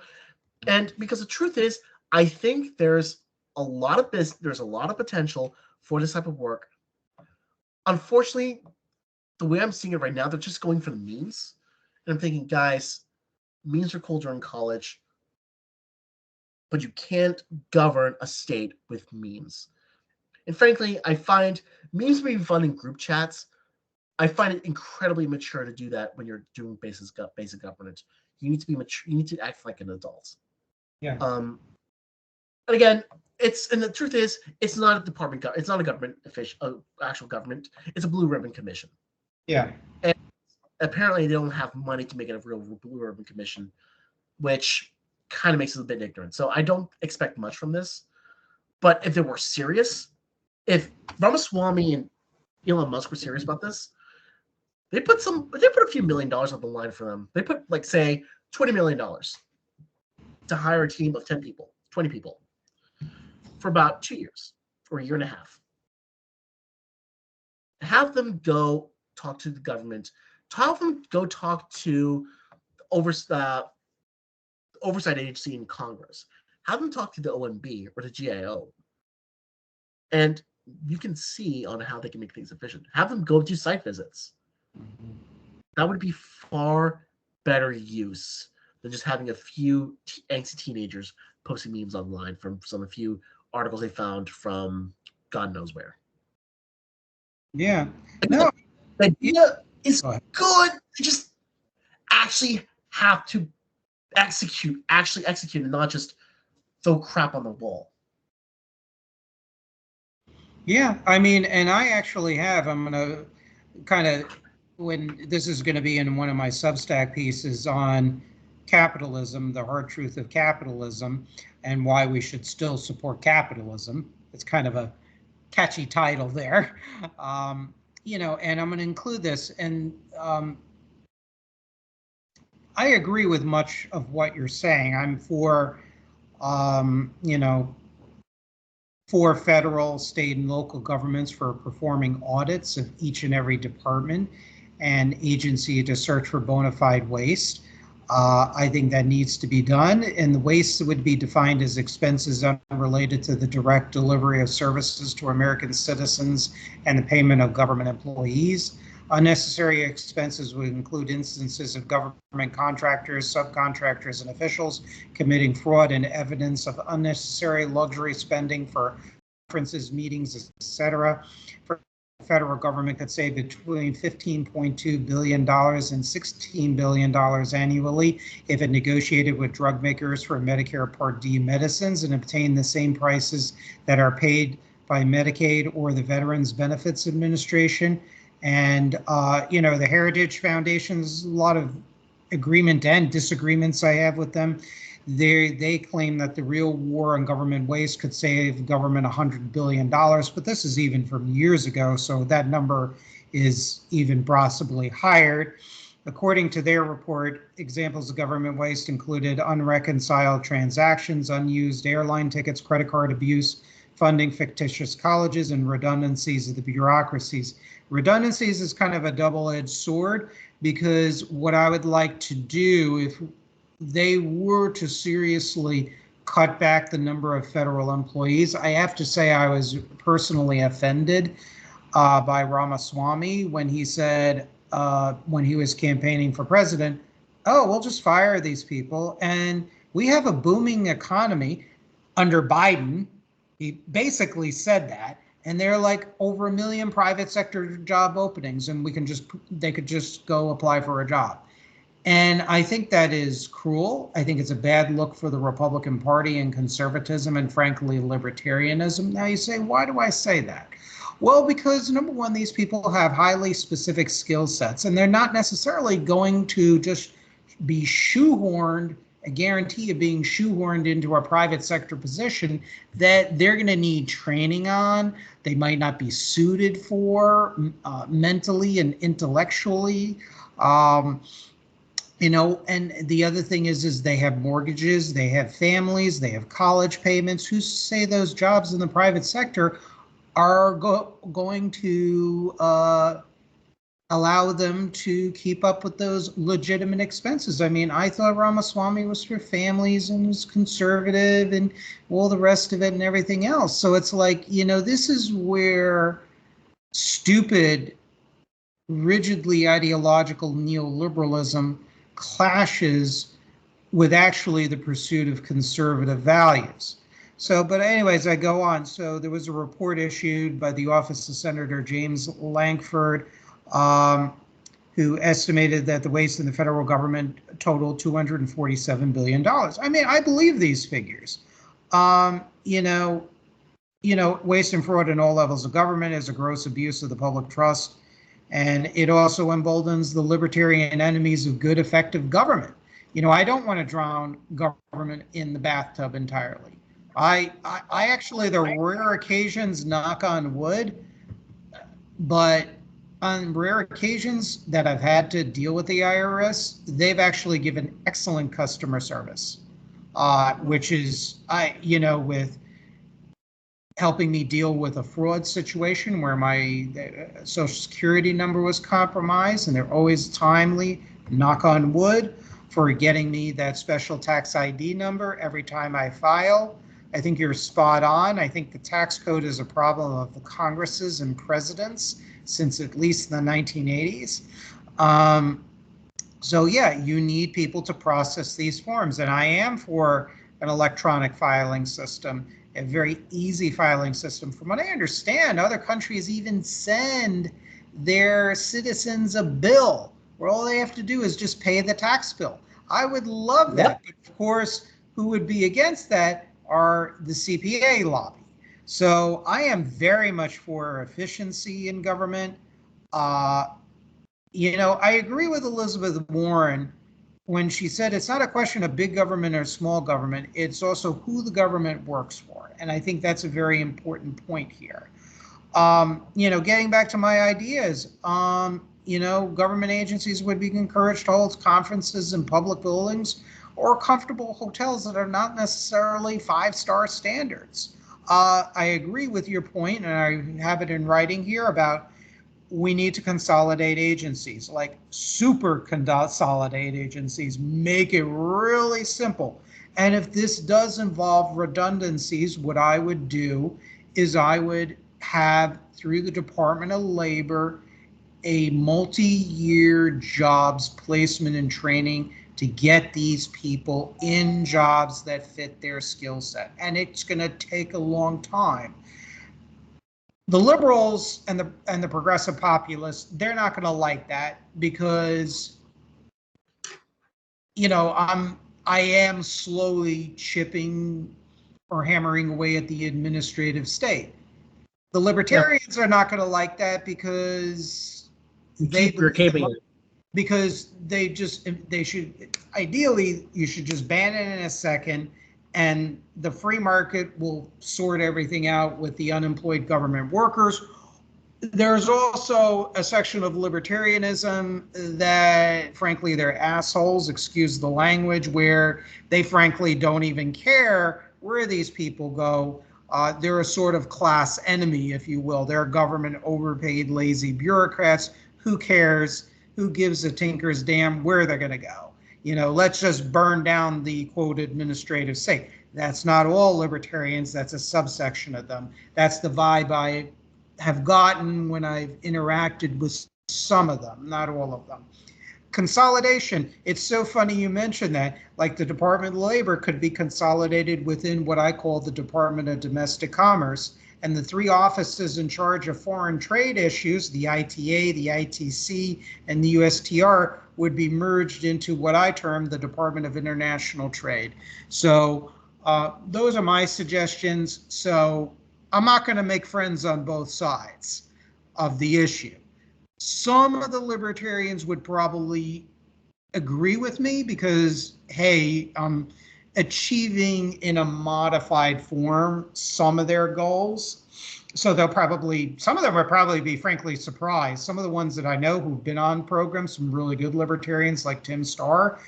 And because the truth is, I think there's a lot of there's a lot of potential for this type of work. Unfortunately, the way I'm seeing it right now, they're just going for the memes. And I'm thinking, guys, memes are cool during college, but you can't govern a state with memes. And frankly, I find memes being fun in group chats. I find it incredibly mature to do that when you're doing basic governance. You need to be mature. You need to act like an adult. Yeah. And again, and the truth is, it's not a department. It's not a government official, actual government. It's a blue ribbon commission. Yeah. And apparently, they don't have money to make it a real blue ribbon commission, which kind of makes it a bit ignorant. So I don't expect much from this. But if they were serious, if Ramaswamy and Elon Musk were serious about this, they put a few $1 million on the line for them. They put, like, say, $20 million to hire a team of 10 people, 20 people for about 2 years or a year and a half. Have them go talk to the government. Have them go talk to the oversight agency in Congress. Have them talk to the OMB or the GIO. And you can see on how they can make things efficient. Have them go do site visits. That would be far better use than just having a few angsty teenagers posting memes online from a few articles they found from God knows where. Yeah. No. The idea is good. You just actually have to execute and not just throw crap on the wall. Yeah, I mean, and I actually have, I'm going to kind of, when this is going to be in one of my Substack pieces on capitalism, the hard truth of capitalism, and why we should still support capitalism. It's kind of a catchy title there. And I'm going to include this. And I agree with much of what you're saying. I'm for, for federal, state, and local governments for performing audits of each and every department and agency to search for bona fide waste. I think that needs to be done, and the waste would be defined as expenses unrelated to the direct delivery of services to American citizens and the payment of government employees. Unnecessary expenses would include instances of government contractors, subcontractors, and officials committing fraud and evidence of unnecessary luxury spending for conferences, meetings, etc. The federal government could save between $15.2 billion and $16 billion annually if it negotiated with drug makers for Medicare Part D medicines and obtained the same prices that are paid by Medicaid or the Veterans Benefits Administration. And, the Heritage Foundation's a lot of agreement and disagreements I have with them. They claim that the real war on government waste could save government $100 billion, but this is even from years ago, so that number is even possibly higher. According to their report, examples of government waste included unreconciled transactions, unused airline tickets, credit card abuse, funding fictitious colleges, and redundancies of the bureaucracies. Redundancies is kind of a double-edged sword, because what I would like to do, if they were to seriously cut back the number of federal employees, I have to say I was personally offended by Ramaswamy when he said, when he was campaigning for president, oh, we'll just fire these people. And we have a booming economy under Biden. He basically said that. And there are like over 1 million private sector job openings, and they could just go apply for a job. And I think that is cruel. I think it's a bad look for the Republican Party and conservatism and, frankly, libertarianism. Now you say, why do I say that? Well, because number one, these people have highly specific skill sets, and they're not necessarily going to just be shoehorned, a guarantee of being shoehorned into a private sector position that they're going to need training on. They might not be suited for mentally and intellectually. And the other thing is they have mortgages, they have families, they have college payments. Who say those jobs in the private sector are going to allow them to keep up with those legitimate expenses? I mean, I thought Ramaswamy was for families and was conservative and all the rest of it and everything else. So it's like, this is where stupid, rigidly ideological neoliberalism clashes with actually the pursuit of conservative values. So, but anyways, I go on. So there was a report issued by the Office of Senator James Lankford, who estimated that the waste in the federal government totaled $247 billion. I mean, I believe these figures. Waste and fraud in all levels of government is a gross abuse of the public trust. And it also emboldens the libertarian enemies of good, effective government. I don't want to drown government in the bathtub entirely. I actually, there are rare occasions, knock on wood, but on rare occasions that I've had to deal with the IRS, they've actually given excellent customer service, which is, with helping me deal with a fraud situation where my Social Security number was compromised, and they're always timely, knock on wood, for getting me that special tax ID number every time I file. I think you're spot on. I think the tax code is a problem of the Congresses and presidents since at least the 1980s. So yeah, you need people to process these forms, and I am for an electronic filing system, a very easy filing system. From what I understand, other countries even send their citizens a bill where all they have to do is just pay the tax bill. I would love that, but of course, who would be against that are the CPA lobby. So I am very much for efficiency in government. I agree with Elizabeth Warren when she said it's not a question of big government or small government, it's also who the government works for. And I think that's a very important point here. Getting back to my ideas, government agencies would be encouraged to hold conferences in public buildings or comfortable hotels that are not necessarily 5-star standards. I agree with your point, and I have it in writing here, about we need to consolidate agencies, like super consolidate agencies, make it really simple. And if this does involve redundancies, what I would do is I would have, through the Department of Labor, a multi-year jobs placement and training to get these people in jobs that fit their skill set. And it's going to take a long time. The liberals and the progressive populists, they're not going to like that because, I am slowly chipping or hammering away at the administrative state. The libertarians are not going to like that because You're keeping it. Because they should, ideally, you should just ban it in a second, and the free market will sort everything out with the unemployed government workers. There's also a section of libertarianism that, frankly, they're assholes, excuse the language, where they frankly don't even care where these people go. They're a sort of class enemy, if you will. They're government overpaid, lazy bureaucrats. Who cares? Who gives a tinker's damn where they're going to go? Let's just burn down the quote administrative state. That's not all libertarians. That's a subsection of them. That's the vibe I have gotten when I've interacted with some of them, not all of them. Consolidation. It's so funny you mentioned that. Like, the Department of Labor could be consolidated within what I call the Department of Domestic Commerce. And the three offices in charge of foreign trade issues, the ITA, the ITC, and the USTR, would be merged into what I term the Department of International Trade. So those are my suggestions. So I'm not going to make friends on both sides of the issue. Some of the libertarians would probably agree with me because, hey, achieving in a modified form some of their goals. So some of them would probably be frankly surprised. Some of the ones that I know who've been on programs, some really good libertarians like Tim Starr,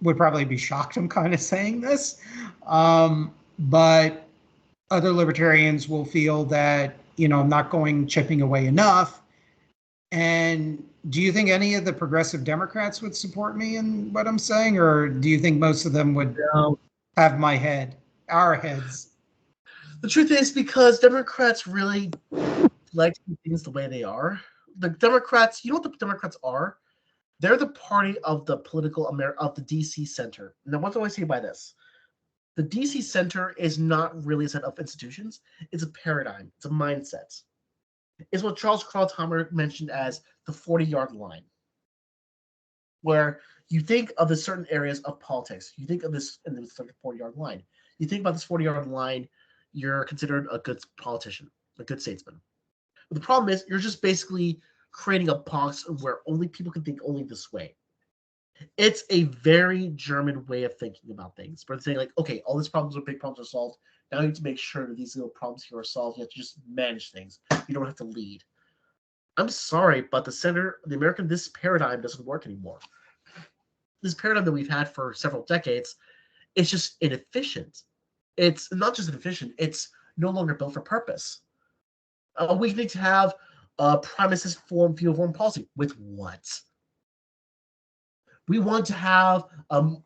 would probably be shocked I'm kind of saying this. But other libertarians will feel that, I'm not chipping away enough. And do you think any of the progressive Democrats would support me in what I'm saying? Or do you think most of them would have our heads? The truth is, because Democrats really like to keep things the way they are. The Democrats, you know what the Democrats are? They're the party of the of the DC center. Now, what do I say by this? The DC center is not really a set of institutions. It's a paradigm. It's a mindset. It's what Charles Krauthammer mentioned as the 40-yard line, where you think of the certain areas of politics. You think of this in the 40-yard line. You think about this 40-yard line, you're considered a good politician, a good statesman. But the problem is, you're just basically creating a box where only people can think only this way. It's a very German way of thinking about things. But saying like, okay, all these big problems are solved. Now you need to make sure that these little problems here are solved. You have to just manage things. You don't have to lead. I'm sorry, but this paradigm doesn't work anymore. This paradigm that we've had for several decades, it's just inefficient. It's not just inefficient, it's no longer built for purpose. We need to have a premises form view of foreign policy. With what? We want to have an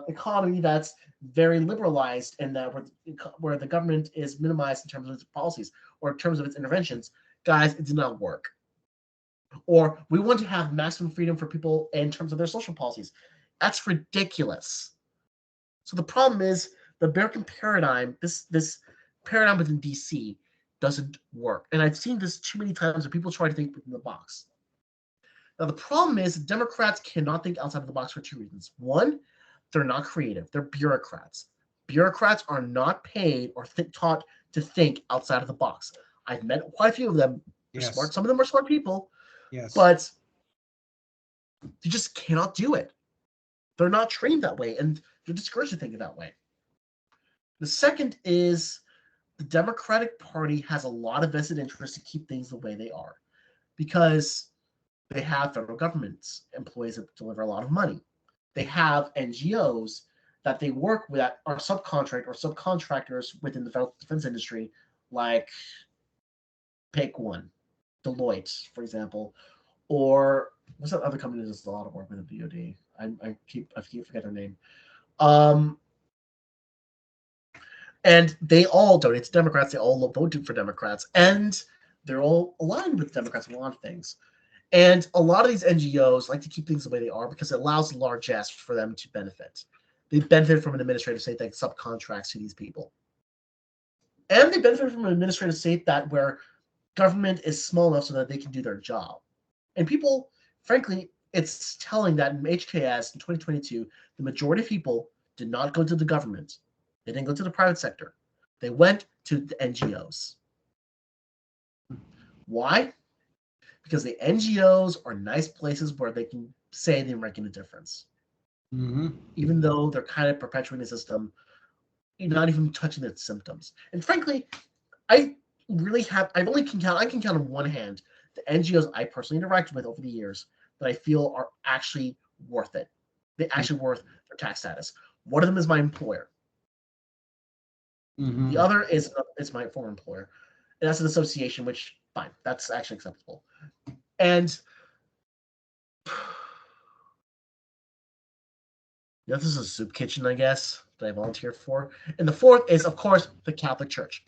economy that's very liberalized and that where the government is minimized in terms of its policies or in terms of its interventions. Guys, it did not work. Or we want to have maximum freedom for people in terms of their social policies. That's ridiculous. So the problem is the American paradigm, this paradigm within DC doesn't work. And I've seen this too many times where people try to think within the box. Now, the problem is Democrats cannot think outside of the box for two reasons. One, they're not creative. They're bureaucrats. Bureaucrats are not paid or taught to think outside of the box. I've met quite a few of them. They're smart. Some of them are smart people. Yes. But they just cannot do it. They're not trained that way, and they're discouraged to think that way. The second is the Democratic Party has a lot of vested interest to keep things the way they are because they have federal government employees that deliver a lot of money. They have NGOs that they work with that are subcontractors within the federal defense industry, like pick one, Deloitte, for example, or what's that other company that does a lot of work with the DOD? I keep forgetting their name. And they all donate to Democrats. They all voted for Democrats, and they're all aligned with Democrats on a lot of things. And a lot of these NGOs like to keep things the way they are because it allows largesse for them to benefit. They benefit from an administrative state that subcontracts to these people. And they benefit from an administrative state where government is small enough so that they can do their job. And people, frankly, it's telling that in HKS in 2022, the majority of people did not go to the government. They didn't go to the private sector. They went to the NGOs. Why? because the NGOs are nice places where they can say they're making a difference. Mm-hmm. Even though they're kind of perpetuating the system, you're not even touching its symptoms. And frankly, I can count on one hand the NGOs I personally interacted with over the years that I feel are actually worth it. They actually worth their tax status. One of them is my employer. Mm-hmm. The other is my former employer, and that's an association, which fine, that's actually acceptable. And this is a soup kitchen, I guess, that I volunteer for. And the fourth is, of course, the Catholic Church.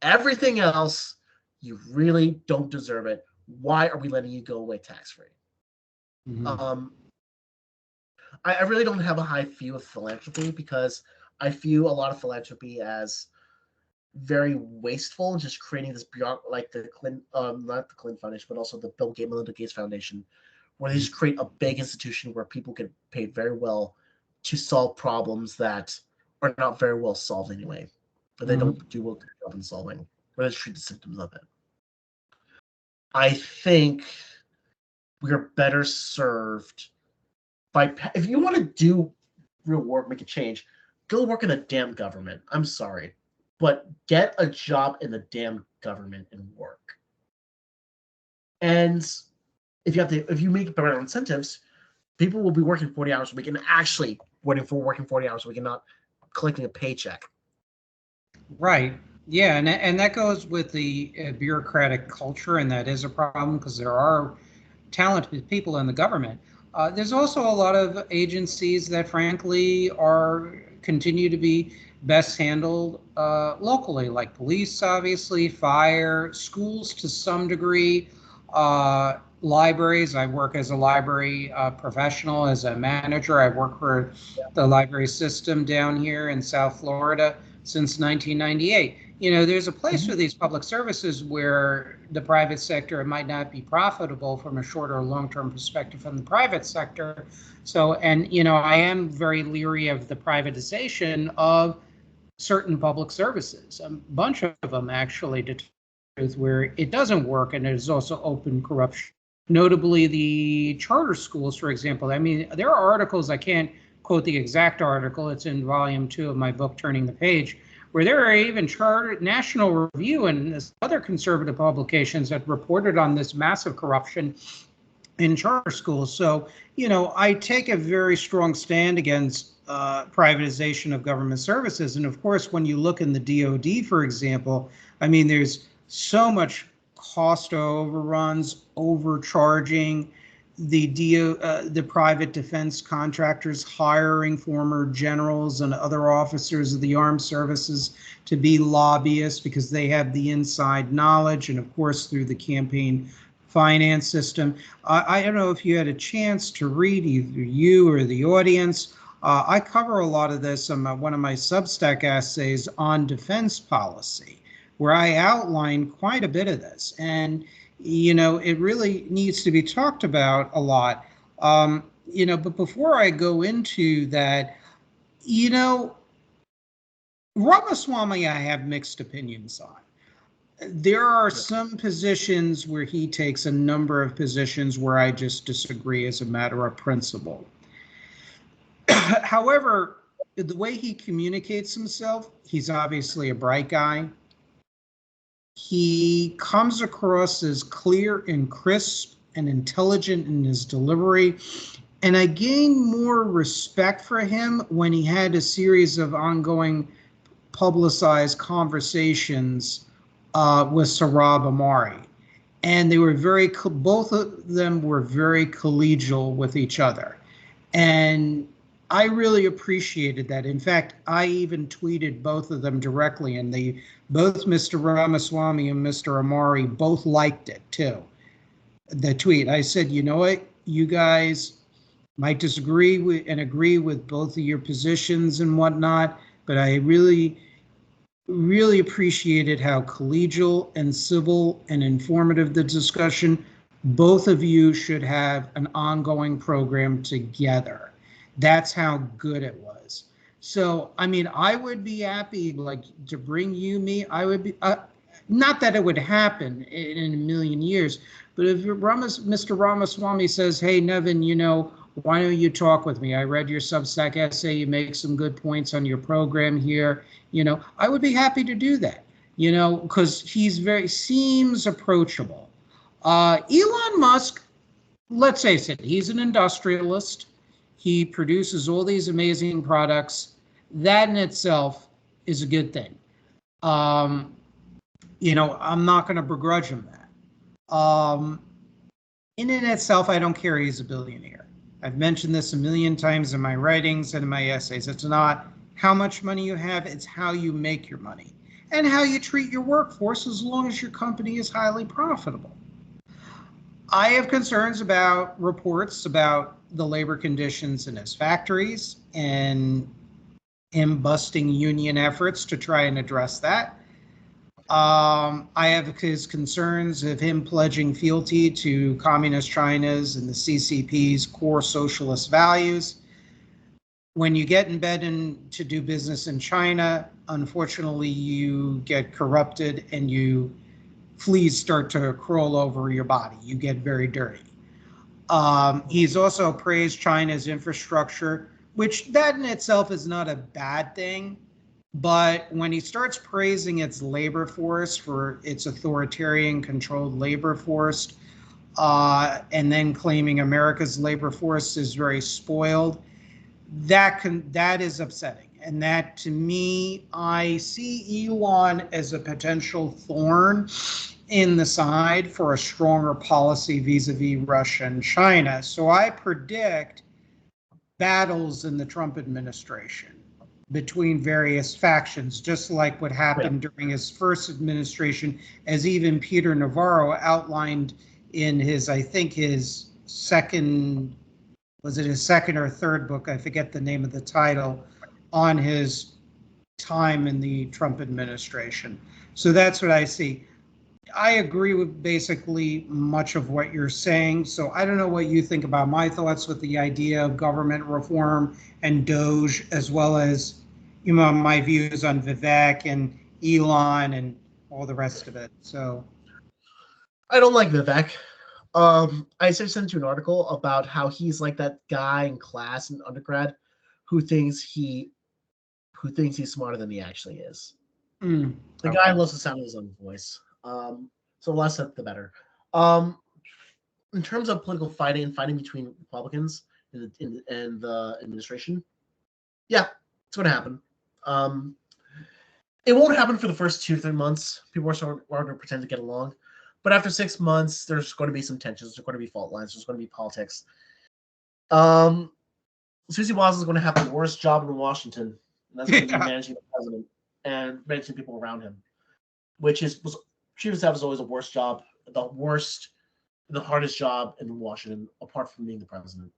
Everything else, you really don't deserve it. Why are we letting you go away tax-free? Mm-hmm. I really don't have a high view of philanthropy because I view a lot of philanthropy as very wasteful, just creating this like the Clinton, not the Clinton Foundation, but also the Bill Gates, Melinda Gates Foundation, where they just create a big institution where people get paid very well to solve problems that are not very well solved anyway, but they don't do a good job in solving, or they just treat the symptoms of it. I think we are better served by, if you want to do real work, make a change, go work in a damn government. I'm sorry, but get a job in the damn government and work. And if you make better incentives, people will be working 40 hours a week and actually working 40 hours a week and not collecting a paycheck. Right. Yeah, and that goes with the bureaucratic culture, and that is a problem because there are talented people in the government. There's also a lot of agencies that, frankly, continue to be best handled locally, like police, obviously, fire, schools to some degree, libraries. I work as a library professional, as a manager. I work for the library system down here in South Florida since 1998. There's a place for these public services where the private sector might not be profitable from a short or long-term perspective from the private sector. So, and I am very leery of the privatization of certain public services. A bunch of them actually, to tell the truth, where it doesn't work, and there's also open corruption. Notably, the charter schools, for example. I mean, there are articles, I can't quote the exact article, it's in volume 2 of my book, Turning the Page, where there are even National Review and other conservative publications that reported on this massive corruption in charter schools. So, I take a very strong stand against privatization of government services. And of course, when you look in the DOD, for example, I mean, there's so much cost overruns, overcharging, the private defense contractors hiring former generals and other officers of the armed services to be lobbyists because they have the inside knowledge, and of course through the campaign finance system. I don't know if you had a chance to read, either you or the audience. I cover a lot of this on one of my Substack essays on defense policy, where I outline quite a bit of this. And it really needs to be talked about a lot. But before I go into that, Ramaswamy, I have mixed opinions on. There are some positions where he takes a number of positions where I just disagree as a matter of principle. However, the way he communicates himself, he's obviously a bright guy. He comes across as clear and crisp and intelligent in his delivery. And I gained more respect for him when he had a series of ongoing publicized conversations with Sohrab Ahmari. And they were both of them were very collegial with each other. And I really appreciated that. In fact, I even tweeted both of them directly, and both Mr. Ramaswamy and Mr. Ahmari both liked it too. The tweet. I said, you know what, you guys might disagree with and agree with both of your positions and whatnot, but I really, really appreciated how collegial and civil and informative the discussion. Both of you should have an ongoing program together. That's how good it was. So, I mean, I would be happy, like, to bring you me. I would be. Not that it would happen in a million years, but if Mr. Ramaswamy says, hey, Nevin, why don't you talk with me? I read your Substack essay. You make some good points on your program here. I would be happy to do that, because seems approachable. Elon Musk, let's face it, he's an industrialist. He produces all these amazing products. That in itself is a good thing. I'm not going to begrudge him that. In and itself, I don't care he's a billionaire. I've mentioned this a million times in my writings and in my essays. It's not how much money you have, it's how you make your money and how you treat your workforce as long as your company is highly profitable. I have concerns about reports about the labor conditions in his factories and him busting union efforts to try and address that. I have his concerns of him pledging fealty to Communist China's and the CCP's core socialist values. When you get in bed and to do business in China, unfortunately, you get corrupted and fleas start to crawl over your body. You get very dirty. He's also praised China's infrastructure, which that in itself is not a bad thing. But when he starts praising its labor force for its authoritarian controlled labor force, and then claiming America's labor force is very spoiled, that is upsetting. And that, to me, I see Elon as a potential thorn in the side for a stronger policy vis-a-vis Russia and China. So I predict battles in the Trump administration between various factions, just like what happened during his first administration, as even Peter Navarro outlined in his second or third book, I forget the name of the title, on his time in the Trump administration. So that's what I see. I agree with basically much of what you're saying. So I don't know what you think about my thoughts with the idea of government reform and DOGE, as well as my views on Vivek and Elon and all the rest of it. So I don't like Vivek. I sent you an article about how he's like that guy in class in undergrad who thinks he's smarter than he actually is. The guy loves the sound of his own voice. So the less said, the better. In terms of political fighting between Republicans and the administration, yeah, it's going to happen. It won't happen for the first 2 to 3 months. People are going to pretend to get along. But after 6 months, there's going to be some tensions. There's going to be fault lines. There's going to be politics. Susie Wiles is going to have the worst job in Washington. And that's going to be managing the president and managing people around him, which Chief of Staff is always the worst job, the hardest job in Washington, apart from being the president.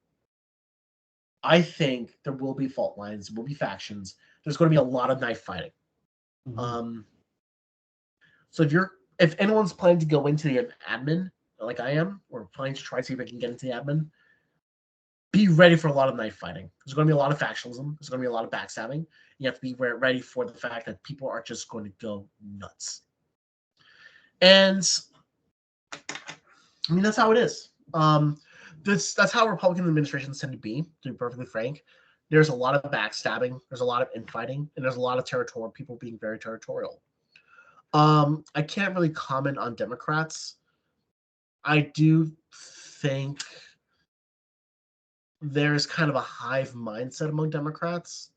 I think there will be fault lines. There will be factions. There's going to be a lot of knife fighting. Mm-hmm. So if anyone's planning to go into the admin, like I am, or planning to try to see if I can get into the admin, be ready for a lot of knife fighting. There's going to be a lot of factionalism. There's going to be a lot of backstabbing. You have to be ready for the fact that people are just going to go nuts. And I mean, that's how it is. That's how Republican administrations tend to be perfectly frank. There's a lot of backstabbing, there's a lot of infighting, and there's a lot of people being very territorial. I can't really comment on Democrats. I do think there's kind of a hive mindset among Democrats,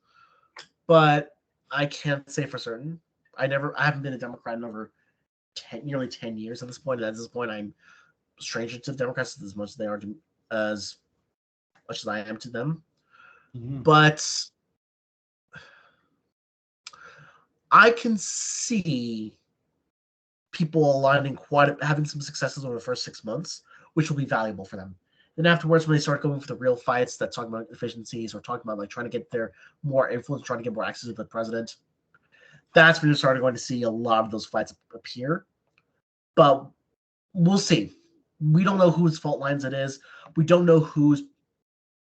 but I can't say for certain. I haven't been a Democrat in over nearly 10 years at this point. And at this point, I'm a stranger to Democrats as much as they are as much as I am to them. Mm-hmm. But I can see people aligning having some successes over the first 6 months, which will be valuable for them. Then afterwards, when they start going for the real fights that talk about efficiencies or talk about like trying to get their more influence, trying to get more access to the president, that's when you're starting going to see a lot of those fights appear. But we'll see. We don't know whose fault lines it is. We don't know who's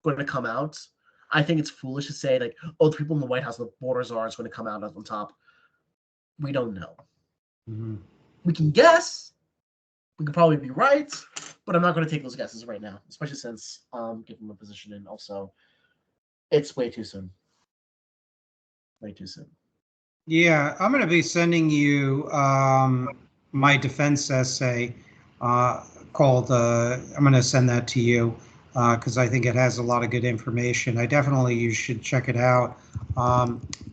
going to come out. I think it's foolish to say like, oh, the people in the White House, the border czar is going to come out on top. We don't know. Mm-hmm. We can guess. We could probably be right, but I'm not going to take those guesses right now, especially since given my position and also it's way too soon. Way too soon. Yeah, I'm going to be sending you my defense essay called, I'm going to send that to you because I think it has a lot of good information. You should check it out.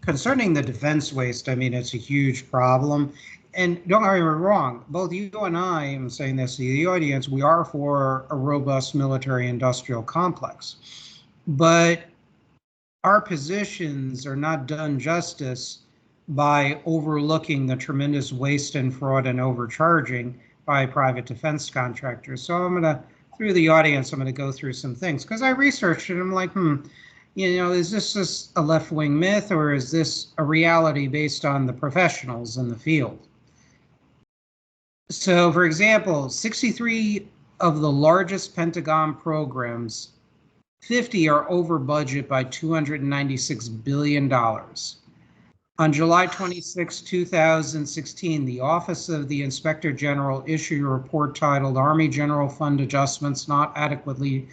Concerning the defense waste, I mean, it's a huge problem. And don't get me wrong, both you and I am saying this to the audience, we are for a robust military industrial complex. But our positions are not done justice by overlooking the tremendous waste and fraud and overcharging by private defense contractors. So through the audience, I'm going to go through some things because I researched it. And I'm like, is this just a left-wing myth or is this a reality based on the professionals in the field? So, for example, 63 of the largest Pentagon programs, 50 are over budget by $296 billion. On July 26, 2016, the Office of the Inspector General issued a report titled Army General Fund Adjustments Not Adequately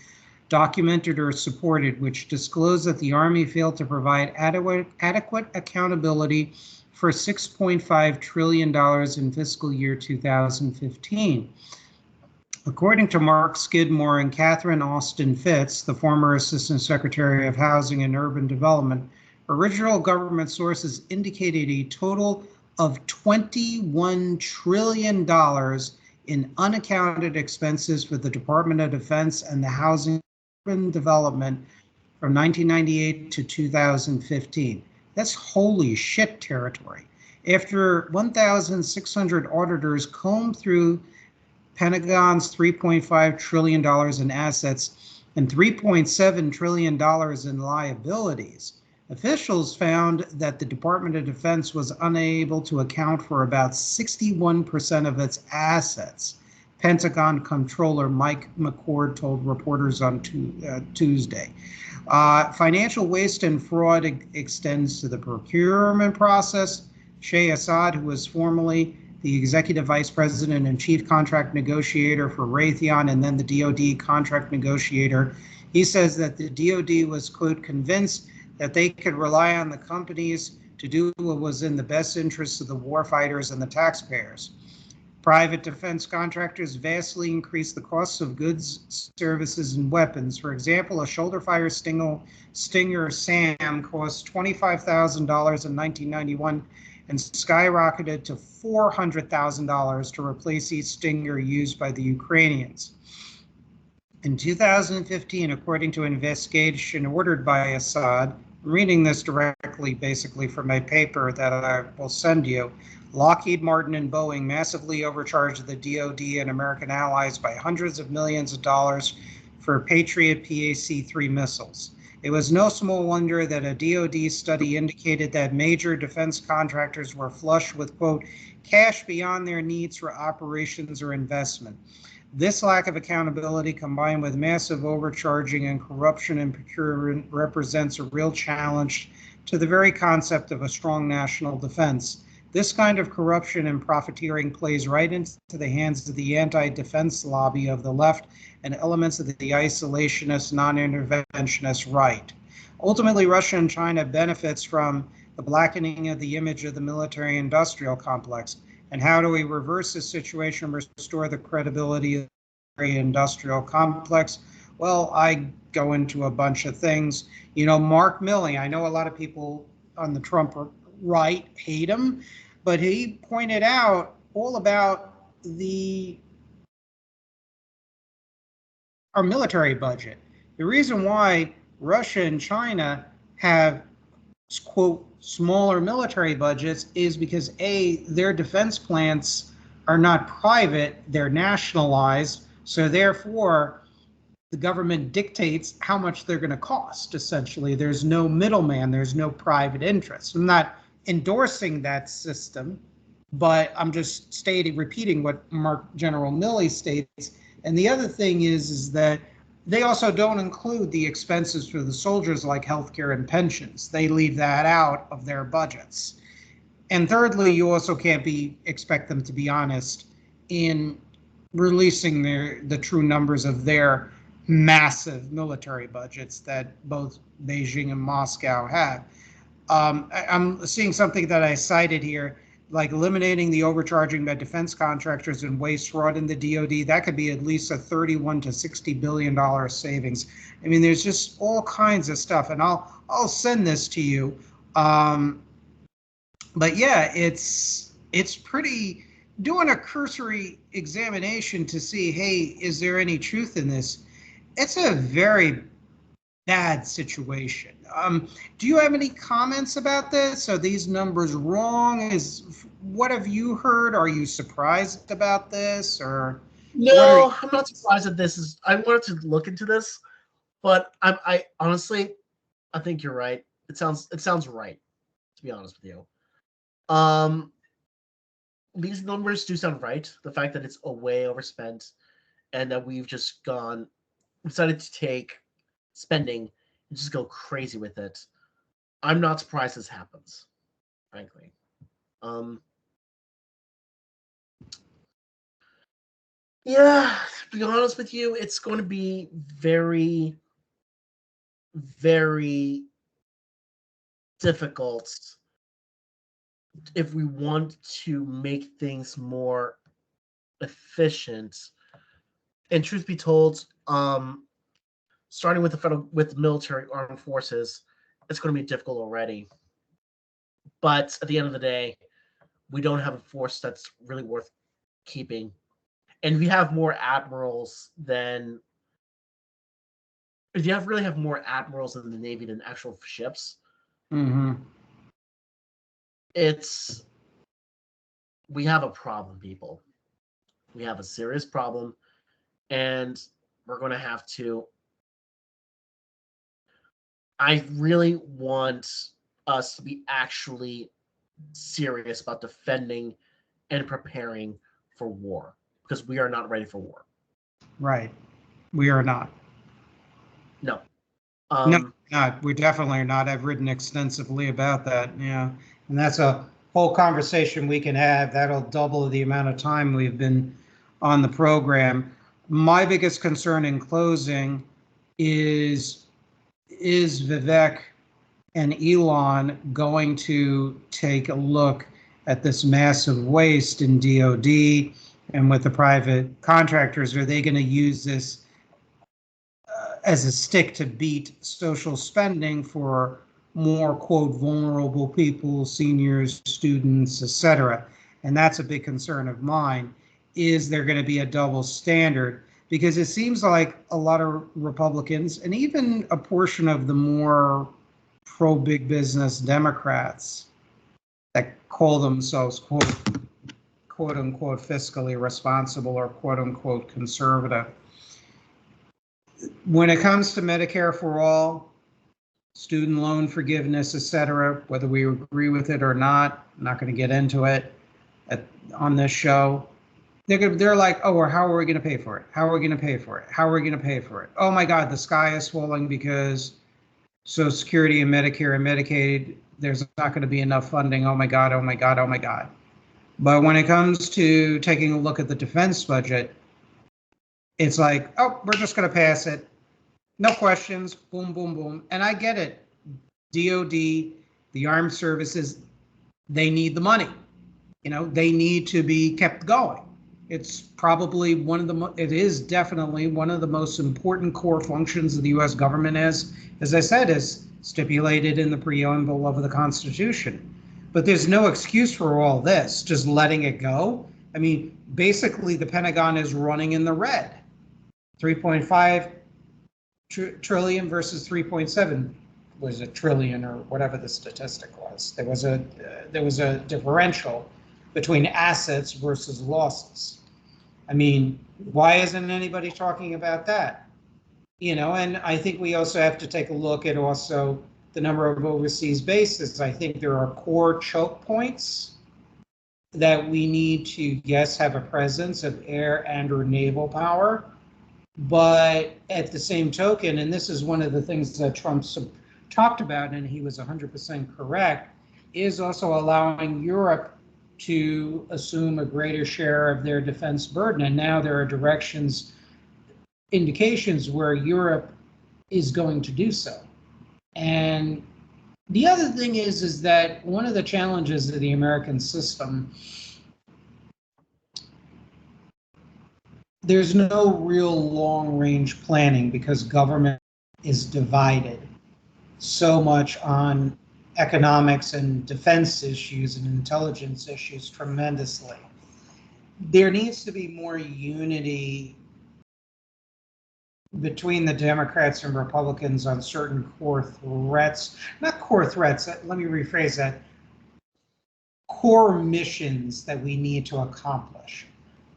Documented or Supported, which disclosed that the Army failed to provide adequate accountability for $6.5 trillion in fiscal year 2015. According to Mark Skidmore and Catherine Austin Fitz, the former Assistant Secretary of Housing and Urban Development, original government sources indicated a total of $21 trillion in unaccounted expenses for the Department of Defense and the Housing and Urban Development from 1998 to 2015. That's holy shit territory. After 1,600 auditors combed through Pentagon's $3.5 trillion in assets and $3.7 trillion in liabilities, officials found that the Department of Defense was unable to account for about 61% of its assets. Pentagon Comptroller Mike McCord told reporters on Tuesday. Financial waste and fraud extends to the procurement process. Shay Assad, who was formerly the Executive Vice President and Chief Contract Negotiator for Raytheon and then the DOD contract negotiator, he says that the DOD was, quote, convinced that they could rely on the companies to do what was in the best interests of the warfighters and the taxpayers. Private defense contractors vastly increased the costs of goods, services, and weapons. For example, a shoulder-fire Stinger SAM cost $25,000 in 1991 and skyrocketed to $400,000 to replace each Stinger used by the Ukrainians. In 2015, according to an investigation ordered by Assad, I'm reading this directly basically from a paper that I will send you, Lockheed Martin and Boeing massively overcharged the DoD and American allies by hundreds of millions of dollars for Patriot PAC-3 missiles. It was no small wonder that a DoD study indicated that major defense contractors were flush with, quote, cash beyond their needs for operations or investment. This lack of accountability, combined with massive overcharging and corruption in procurement, represents a real challenge to the very concept of a strong national defense. This kind of corruption and profiteering plays right into the hands of the anti-defense lobby of the left and elements of the isolationist, non-interventionist right. Ultimately, Russia and China benefits from the blackening of the image of the military-industrial complex. And how do we reverse this situation and restore the credibility of the military-industrial complex? Well, I go into a bunch of things. Mark Milley, I know a lot of people on the Trump right hate him, but he pointed out all about our military budget. The reason why Russia and China have, quote, smaller military budgets is because their defense plants are not private, they're nationalized, so therefore the government dictates how much they're going to cost. Essentially, there's no middleman, there's no private interest. I'm not endorsing that system, but I'm just repeating what General Milley states. And the other thing is that they also don't include the expenses for the soldiers like healthcare and pensions. They leave that out of their budgets. And thirdly, you also can't expect them to be honest in releasing the true numbers of their massive military budgets that both Beijing and Moscow have. I'm seeing something that I cited here, like eliminating the overcharging by defense contractors and waste fraud in the DoD. That could be at least a 31 to 60 billion dollar savings. I mean, there's just all kinds of stuff, and I'll send this to you. Um, but yeah, it's pretty. Doing a cursory examination to see, hey, is there any truth in this? It's a very bad situation. Do you have any comments about this? Are these numbers wrong? What have you heard? Are you surprised about this, or what are? No, I'm not surprised that this is. I wanted to look into this, but I honestly, I think you're right. It sounds right, to be honest with you. Um, these numbers do sound right. The fact that it's a way overspent, and that we've just decided to take spending and just go crazy with it. I'm not surprised this happens, frankly. Um, yeah, to be honest with you, it's going to be very, very difficult if we want to make things more efficient. And truth be told, starting with with military armed forces, it's going to be difficult already. But at the end of the day, we don't have a force that's really worth keeping, and we have more admirals than if you really have more admirals in the Navy than actual ships. Mm-hmm. We have a problem, people. We have a serious problem, and we're going to have to. I really want us to be actually serious about defending and preparing for war, because we are not ready for war. Right, we are not. No. No, not. We definitely are not. I've written extensively about that. Yeah, and that's a whole conversation we can have. That'll double the amount of time we've been on the program. My biggest concern in closing is Vivek and Elon going to take a look at this massive waste in DoD and with the private contractors? Are they going to use this as a stick to beat social spending for more, quote, vulnerable people, seniors, students, etc.? And that's a big concern of mine. Is there going to be a double standard? Because it seems like a lot of Republicans and even a portion of the more pro big business Democrats that call themselves quote unquote fiscally responsible or quote unquote conservative, when it comes to Medicare for all, student loan forgiveness, etc., whether we agree with it or not, I'm not going to get into it on this show. They're like, oh, well, how are we going to pay for it? How are we going to pay for it? How are we going to pay for it? Oh my God, the sky is falling because Social Security and Medicare and Medicaid, there's not going to be enough funding. Oh my God, oh my God, oh my God. But when it comes to taking a look at the defense budget, it's like, oh, we're just going to pass it. No questions. Boom, boom, boom. And I get it. DOD, the armed services, they need the money. They need to be kept going. It's probably it is definitely one of the most important core functions of the U.S. government, as I said, is stipulated in the preamble of the Constitution. But there's no excuse for all this, just letting it go. I mean, basically, the Pentagon is running in the red. 3.5 trillion versus 3.7 was a trillion, or whatever the statistic was. There was a differential between assets versus losses. I mean, why isn't anybody talking about that? And I think we also have to take a look at also the number of overseas bases. I think there are core choke points that we need to, yes, have a presence of air and or naval power. But at the same token, and this is one of the things that Trump talked about, and he was 100% correct, is also allowing Europe to assume a greater share of their defense burden. And now there are indications where Europe is going to do so. And the other thing is that one of the challenges of the American system, there's no real long-range planning because government is divided so much on economics and defense issues and intelligence issues tremendously. There needs to be more unity between the Democrats and Republicans on certain core threats, not core threats, let me rephrase that, core missions that we need to accomplish,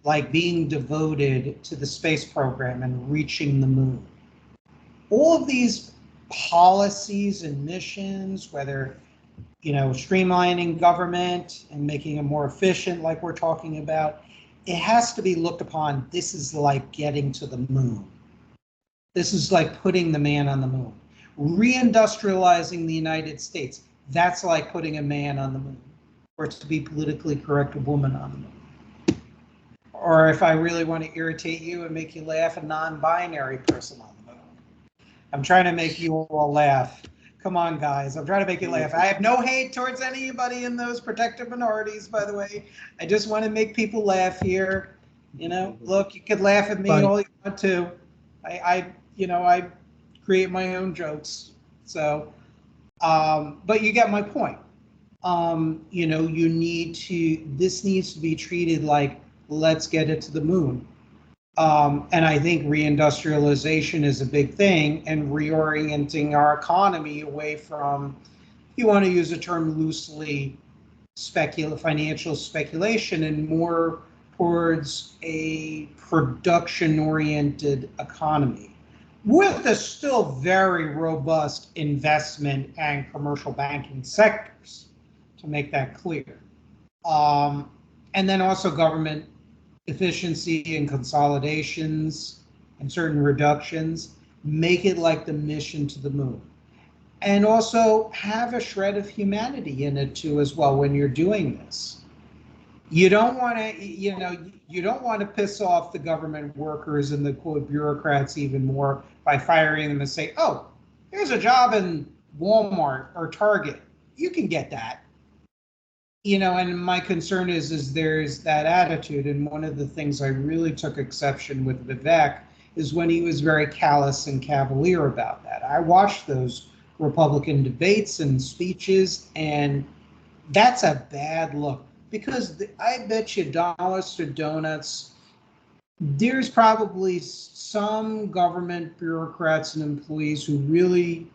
like being devoted to the space program and reaching the moon. All of these policies and missions, whether, streamlining government and making it more efficient, like we're talking about, it has to be looked upon. This is like getting to the moon. This is like putting the man on the moon. Reindustrializing the United States, that's like putting a man on the moon. Or to be politically correct, a woman on the moon. Or if I really want to irritate you and make you laugh, a non-binary person on the moon. I'm trying to make you all laugh. Come on, guys. I'm trying to make you laugh. I have no hate towards anybody in those protected minorities, by the way. I just want to make people laugh here. Look, you could laugh at me all you want to. I create my own jokes. So, but you get my point. This needs to be treated like, let's get it to the moon. And I think reindustrialization is a big thing, and reorienting our economy away from, if you want to use the term loosely, financial speculation, and more towards a production-oriented economy with a still very robust investment and commercial banking sectors, to make that clear. And then also government efficiency and consolidations and certain reductions, make it like the mission to the moon. And also have a shred of humanity in it too as well when you're doing this. You don't want to piss off the government workers and the quote bureaucrats even more by firing them and say, oh, here's a job in Walmart or Target. You can get that. And my concern is there's that attitude. And one of the things I really took exception with Vivek is when he was very callous and cavalier about that. I watched those Republican debates and speeches, and that's a bad look, because I bet you dollars to donuts, there's probably some government bureaucrats and employees who really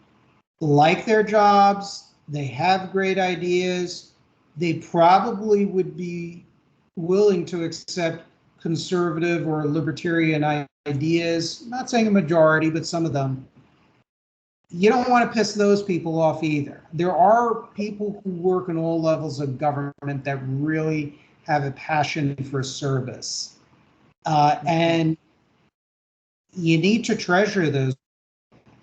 like their jobs. They have great ideas. They probably would be willing to accept conservative or libertarian ideas. I'm not saying a majority, but some of them. You don't want to piss those people off either. There are people who work in all levels of government that really have a passion for service. And you need to treasure those.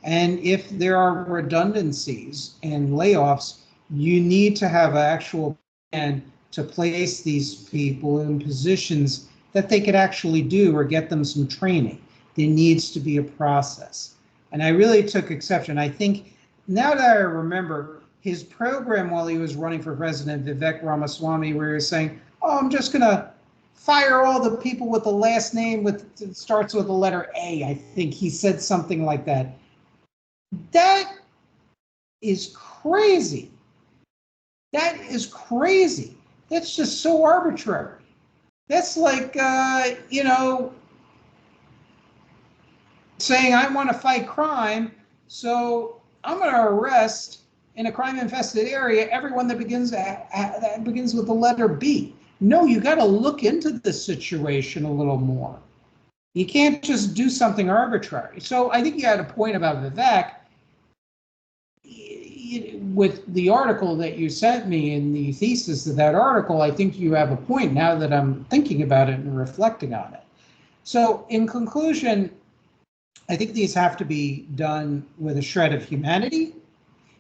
And if there are redundancies and layoffs, you need to have an actual plan to place these people in positions that they could actually do or get them some training. There needs to be a process. And I really took exception. I think now that I remember his program while he was running for president, Vivek Ramaswamy, where he was saying, oh, I'm just going to fire all the people with the last name that starts with the letter A. I think he said something like that. That is crazy. That is crazy. That's just so arbitrary. That's like, saying I want to fight crime, so I'm going to arrest in a crime-infested area everyone that begins with the letter B. No, you got to look into the situation a little more. You can't just do something arbitrary. So I think you had a point about Vivek. With the article that you sent me and the thesis of that article, I think you have a point now that I'm thinking about it and reflecting on it. So in conclusion, I think these have to be done with a shred of humanity.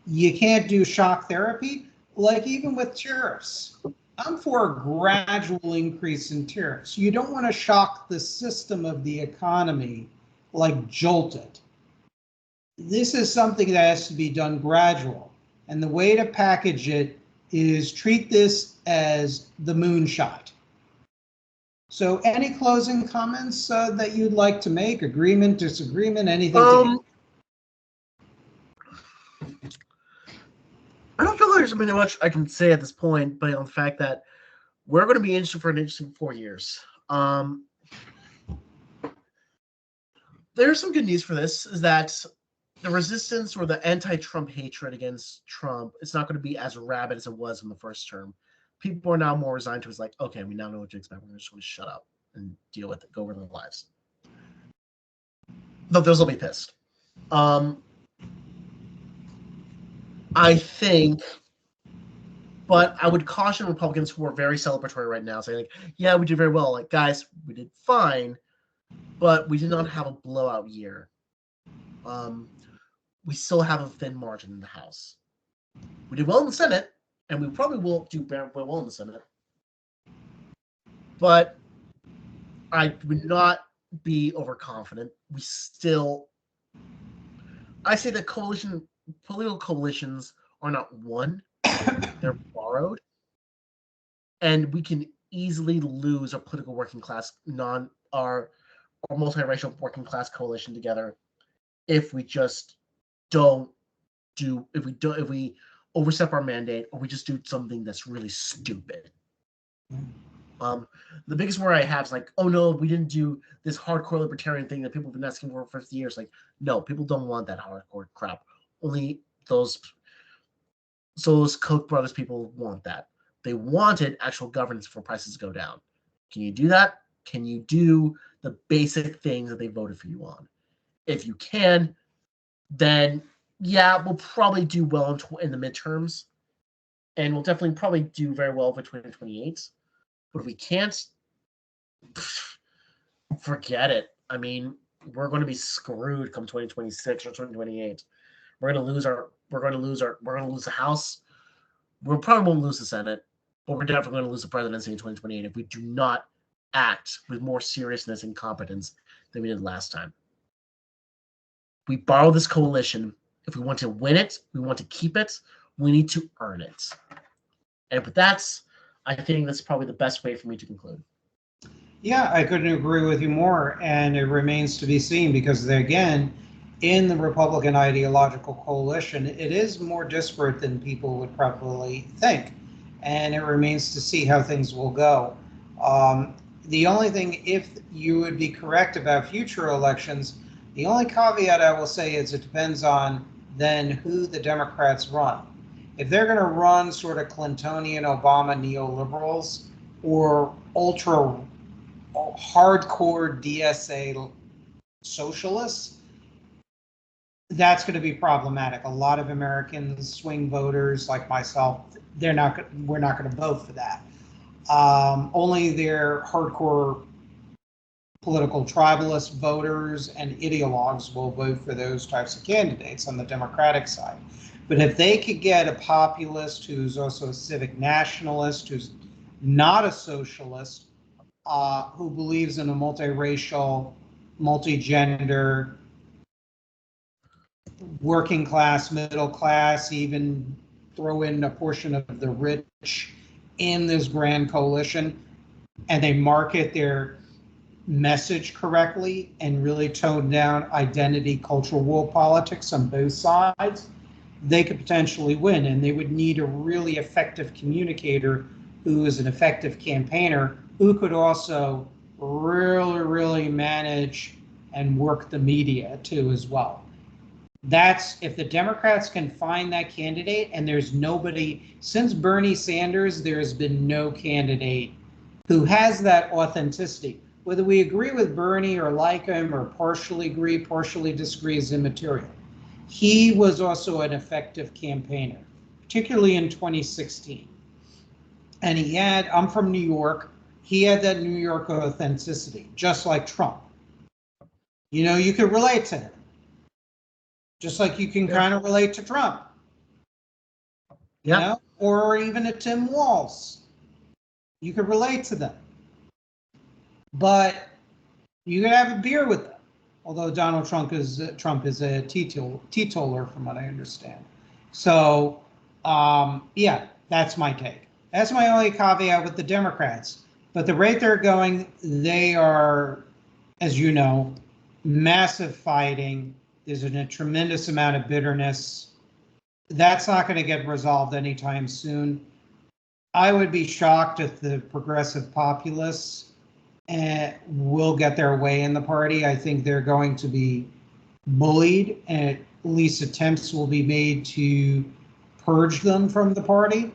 You can't do shock therapy. like even with tariffs, I'm for a gradual increase in tariffs. You don't want to shock the system of the economy, like jolt it. This is something that has to be done gradual. And the way to package it is treat this as the moonshot. So any closing comments that you'd like to make? Agreement, disagreement, anything? I don't feel like there's really much I can say at this point, but on the fact that we're going to be interested for an interesting 4 years. There's some good news for this, is that the resistance or the anti-Trump hatred against Trump is not going to be as rabid as it was in the first term. People are now more resigned to it. It's like, okay, we now know what to expect. We're just going to shut up and deal with it, go over their lives. But those will be pissed. I think, but I would caution Republicans who are very celebratory right now, saying, like, yeah, we did very well. Like, guys, we did fine, but we did not have a blowout year. We still have a thin margin in the House. We did well in the Senate, and we probably will do very well in the Senate. But I would not be overconfident. We still, I say that political coalitions are not won, they're borrowed. And we can easily lose our political working class, our multiracial working class coalition together if we just if we overstep our mandate, or we just do something that's really stupid. The biggest worry I have is like, oh no, we didn't do this hardcore libertarian thing that people have been asking for 50 years. Like, no, people don't want that hardcore crap. Only those Koch brothers people want that. They wanted actual governance for prices to go down. Can you do that? Can you do the basic things that they voted for you on? If you can, then yeah, we'll probably do well in the midterms, and we'll definitely probably do very well for 2028. But if we can't, forget it. I mean, we're going to be screwed come 2026 or 2028. We're going to lose the House. We probably won't lose the Senate, but we're definitely going to lose the presidency in 2028 if we do not act with more seriousness and competence than we did last time. We borrow this coalition. If we want to win it, we want to keep it, we need to earn it. And with that, I think that's probably the best way for me to conclude. Yeah, I couldn't agree with you more. And it remains to be seen because, again, in the Republican ideological coalition, it is more disparate than people would probably think. And it remains to see how things will go. The only thing, if you would be correct about future elections, the only caveat I will say is it depends on then who the Democrats run. If they're going to run sort of Clintonian, Obama neoliberals or ultra hardcore DSA socialists, that's going to be problematic. A lot of Americans, swing voters like myself, we're not going to vote for that. Only their hardcore political tribalist voters and ideologues will vote for those types of candidates on the Democratic side. But if they could get a populist who's also a civic nationalist, who's not a socialist, who believes in a multiracial, multigender, working class, middle class, even throw in a portion of the rich in this grand coalition, and they market their message correctly and really tone down identity, cultural war politics on both sides, they could potentially win. And they would need a really effective communicator who is an effective campaigner who could also really manage and work the media too as well. That's if the Democrats can find that candidate, and there's nobody since Bernie Sanders, there's been no candidate who has that authenticity. Whether we agree with Bernie or like him or partially agree, partially disagree is immaterial. He was also an effective campaigner, particularly in 2016. And I'm from New York, he had that New York authenticity, just like Trump. You could relate to him. Just like you can kind of relate to Trump. you know, or even a Tim Walz. You could relate to them. But you could have a beer with them. Although Donald Trump is a teetotaler, from what I understand. So, yeah, that's my take. That's my only caveat with the Democrats. But the rate they're going, they are, as you know, massive fighting. There's a tremendous amount of bitterness. That's not going to get resolved anytime soon. I would be shocked if the progressive populists will get their way in the party. I think they're going to be bullied, and at least attempts will be made to purge them from the party.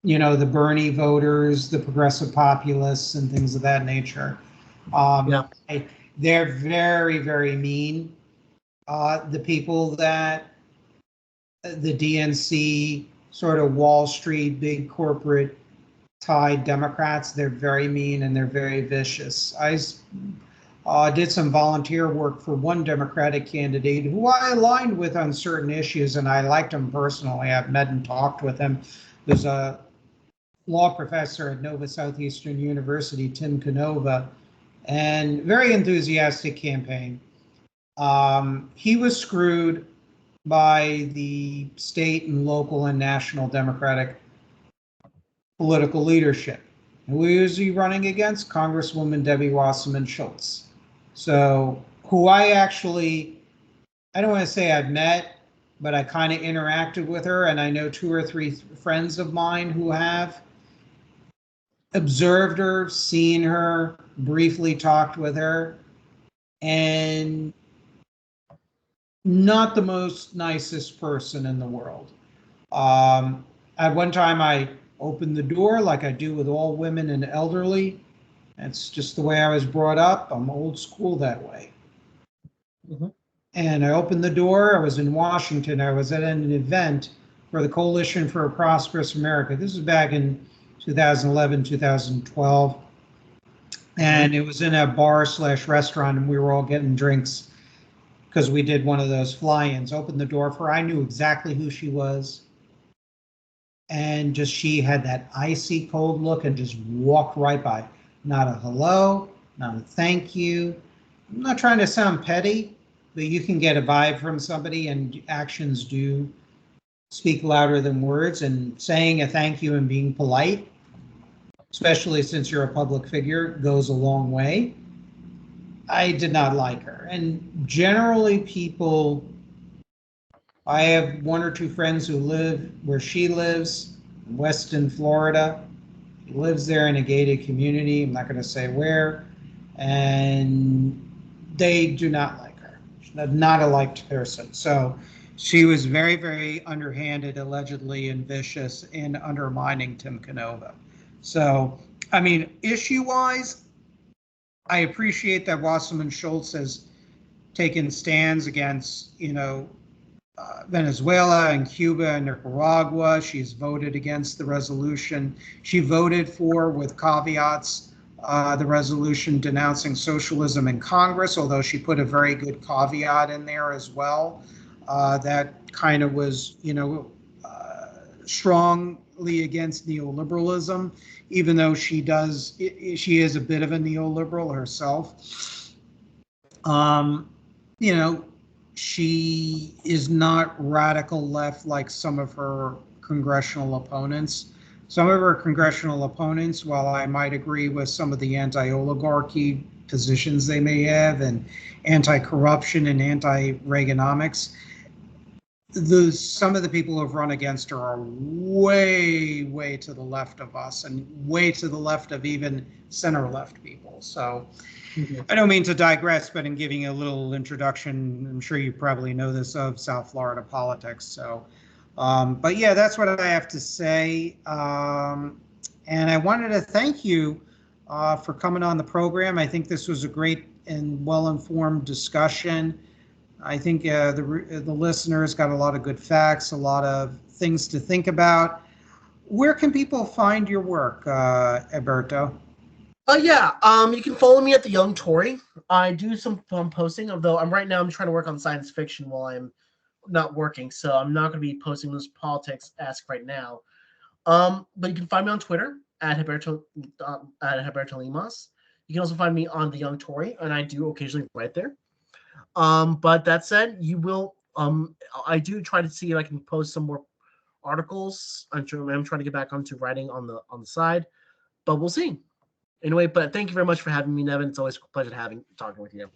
You know, the Bernie voters, the progressive populists, and things of that nature. They're very, very mean. The people that the DNC, sort of Wall Street, big corporate tied Democrats, they're very mean and they're very vicious. I did some volunteer work for one Democratic candidate who I aligned with on certain issues, and I liked him personally. I've met and talked with him. There's a law professor at Nova Southeastern University, Tim Canova, and very enthusiastic campaign. He was screwed by the state and local and national Democratic political leadership. And who is he running against? Congresswoman Debbie Wasserman Schultz. So, who I don't want to say I've met, but I kind of interacted with her, and I know 2 or 3 friends of mine who have observed her, seen her, briefly talked with her, and not the most nicest person in the world. At one time, I opened the door like I do with all women and elderly. That's just the way I was brought up. I'm old school that way. Mm-hmm. And I opened the door. I was in Washington. I was at an event for the Coalition for a Prosperous America. This was back in 2011, 2012. And it was in a bar/restaurant, and we were all getting drinks because we did one of those fly-ins. Opened the door for her. I knew exactly who she was. And just she had that icy cold look and just walked right by. Not a hello, not a thank you. I'm not trying to sound petty, but you can get a vibe from somebody, and actions do speak louder than words. And saying a thank you and being polite, especially since you're a public figure, goes a long way. I did not like her. And generally people, I have 1 or 2 friends who live where she lives, in Weston, Florida. She lives there in a gated community. I'm not going to say where. And they do not like her. She's not a liked person. So she was very, very underhanded, allegedly, and vicious in undermining Tim Canova. So, I mean, issue-wise, I appreciate that Wasserman Schultz has taken stands against, Venezuela and Cuba and Nicaragua. She's voted against the resolution. She voted for, with caveats, the resolution denouncing socialism in Congress, although she put a very good caveat in there as well. That kind of was, strongly against neoliberalism, even though she is a bit of a neoliberal herself. She is not radical left like some of her congressional opponents. Some of her congressional opponents, while I might agree with some of the anti-oligarchy positions they may have and anti-corruption and anti-Reaganomics, some of the people who have run against her are way, way to the left of us and way to the left of even center-left people. So I don't mean to digress, but in giving a little introduction, I'm sure you probably know this, of South Florida politics. So, but yeah, that's what I have to say. And I wanted to thank you for coming on the program. I think this was a great and well-informed discussion. I think the listeners got a lot of good facts, a lot of things to think about. Where can people find your work, Heberto? You can follow me at the Young Tory. I do some fun posting, although I'm trying to work on science fiction while I'm not working, so I'm not going to be posting those politics ask right now. But you can find me on Twitter at Heberto Limas. You can also find me on The Young Tory, and I do occasionally write there. But that said, you will. I do try to see if I can post some more articles. I'm trying to get back onto writing on the side, but we'll see. Anyway, but thank you very much for having me, Nevin. It's always a pleasure talking with you.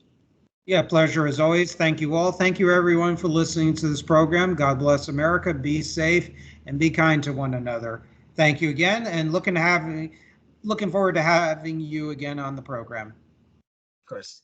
Yeah, pleasure as always. Thank you all. Thank you everyone for listening to this program. God bless America. Be safe and be kind to one another. Thank you again, and looking forward to having you again on the program. Of course.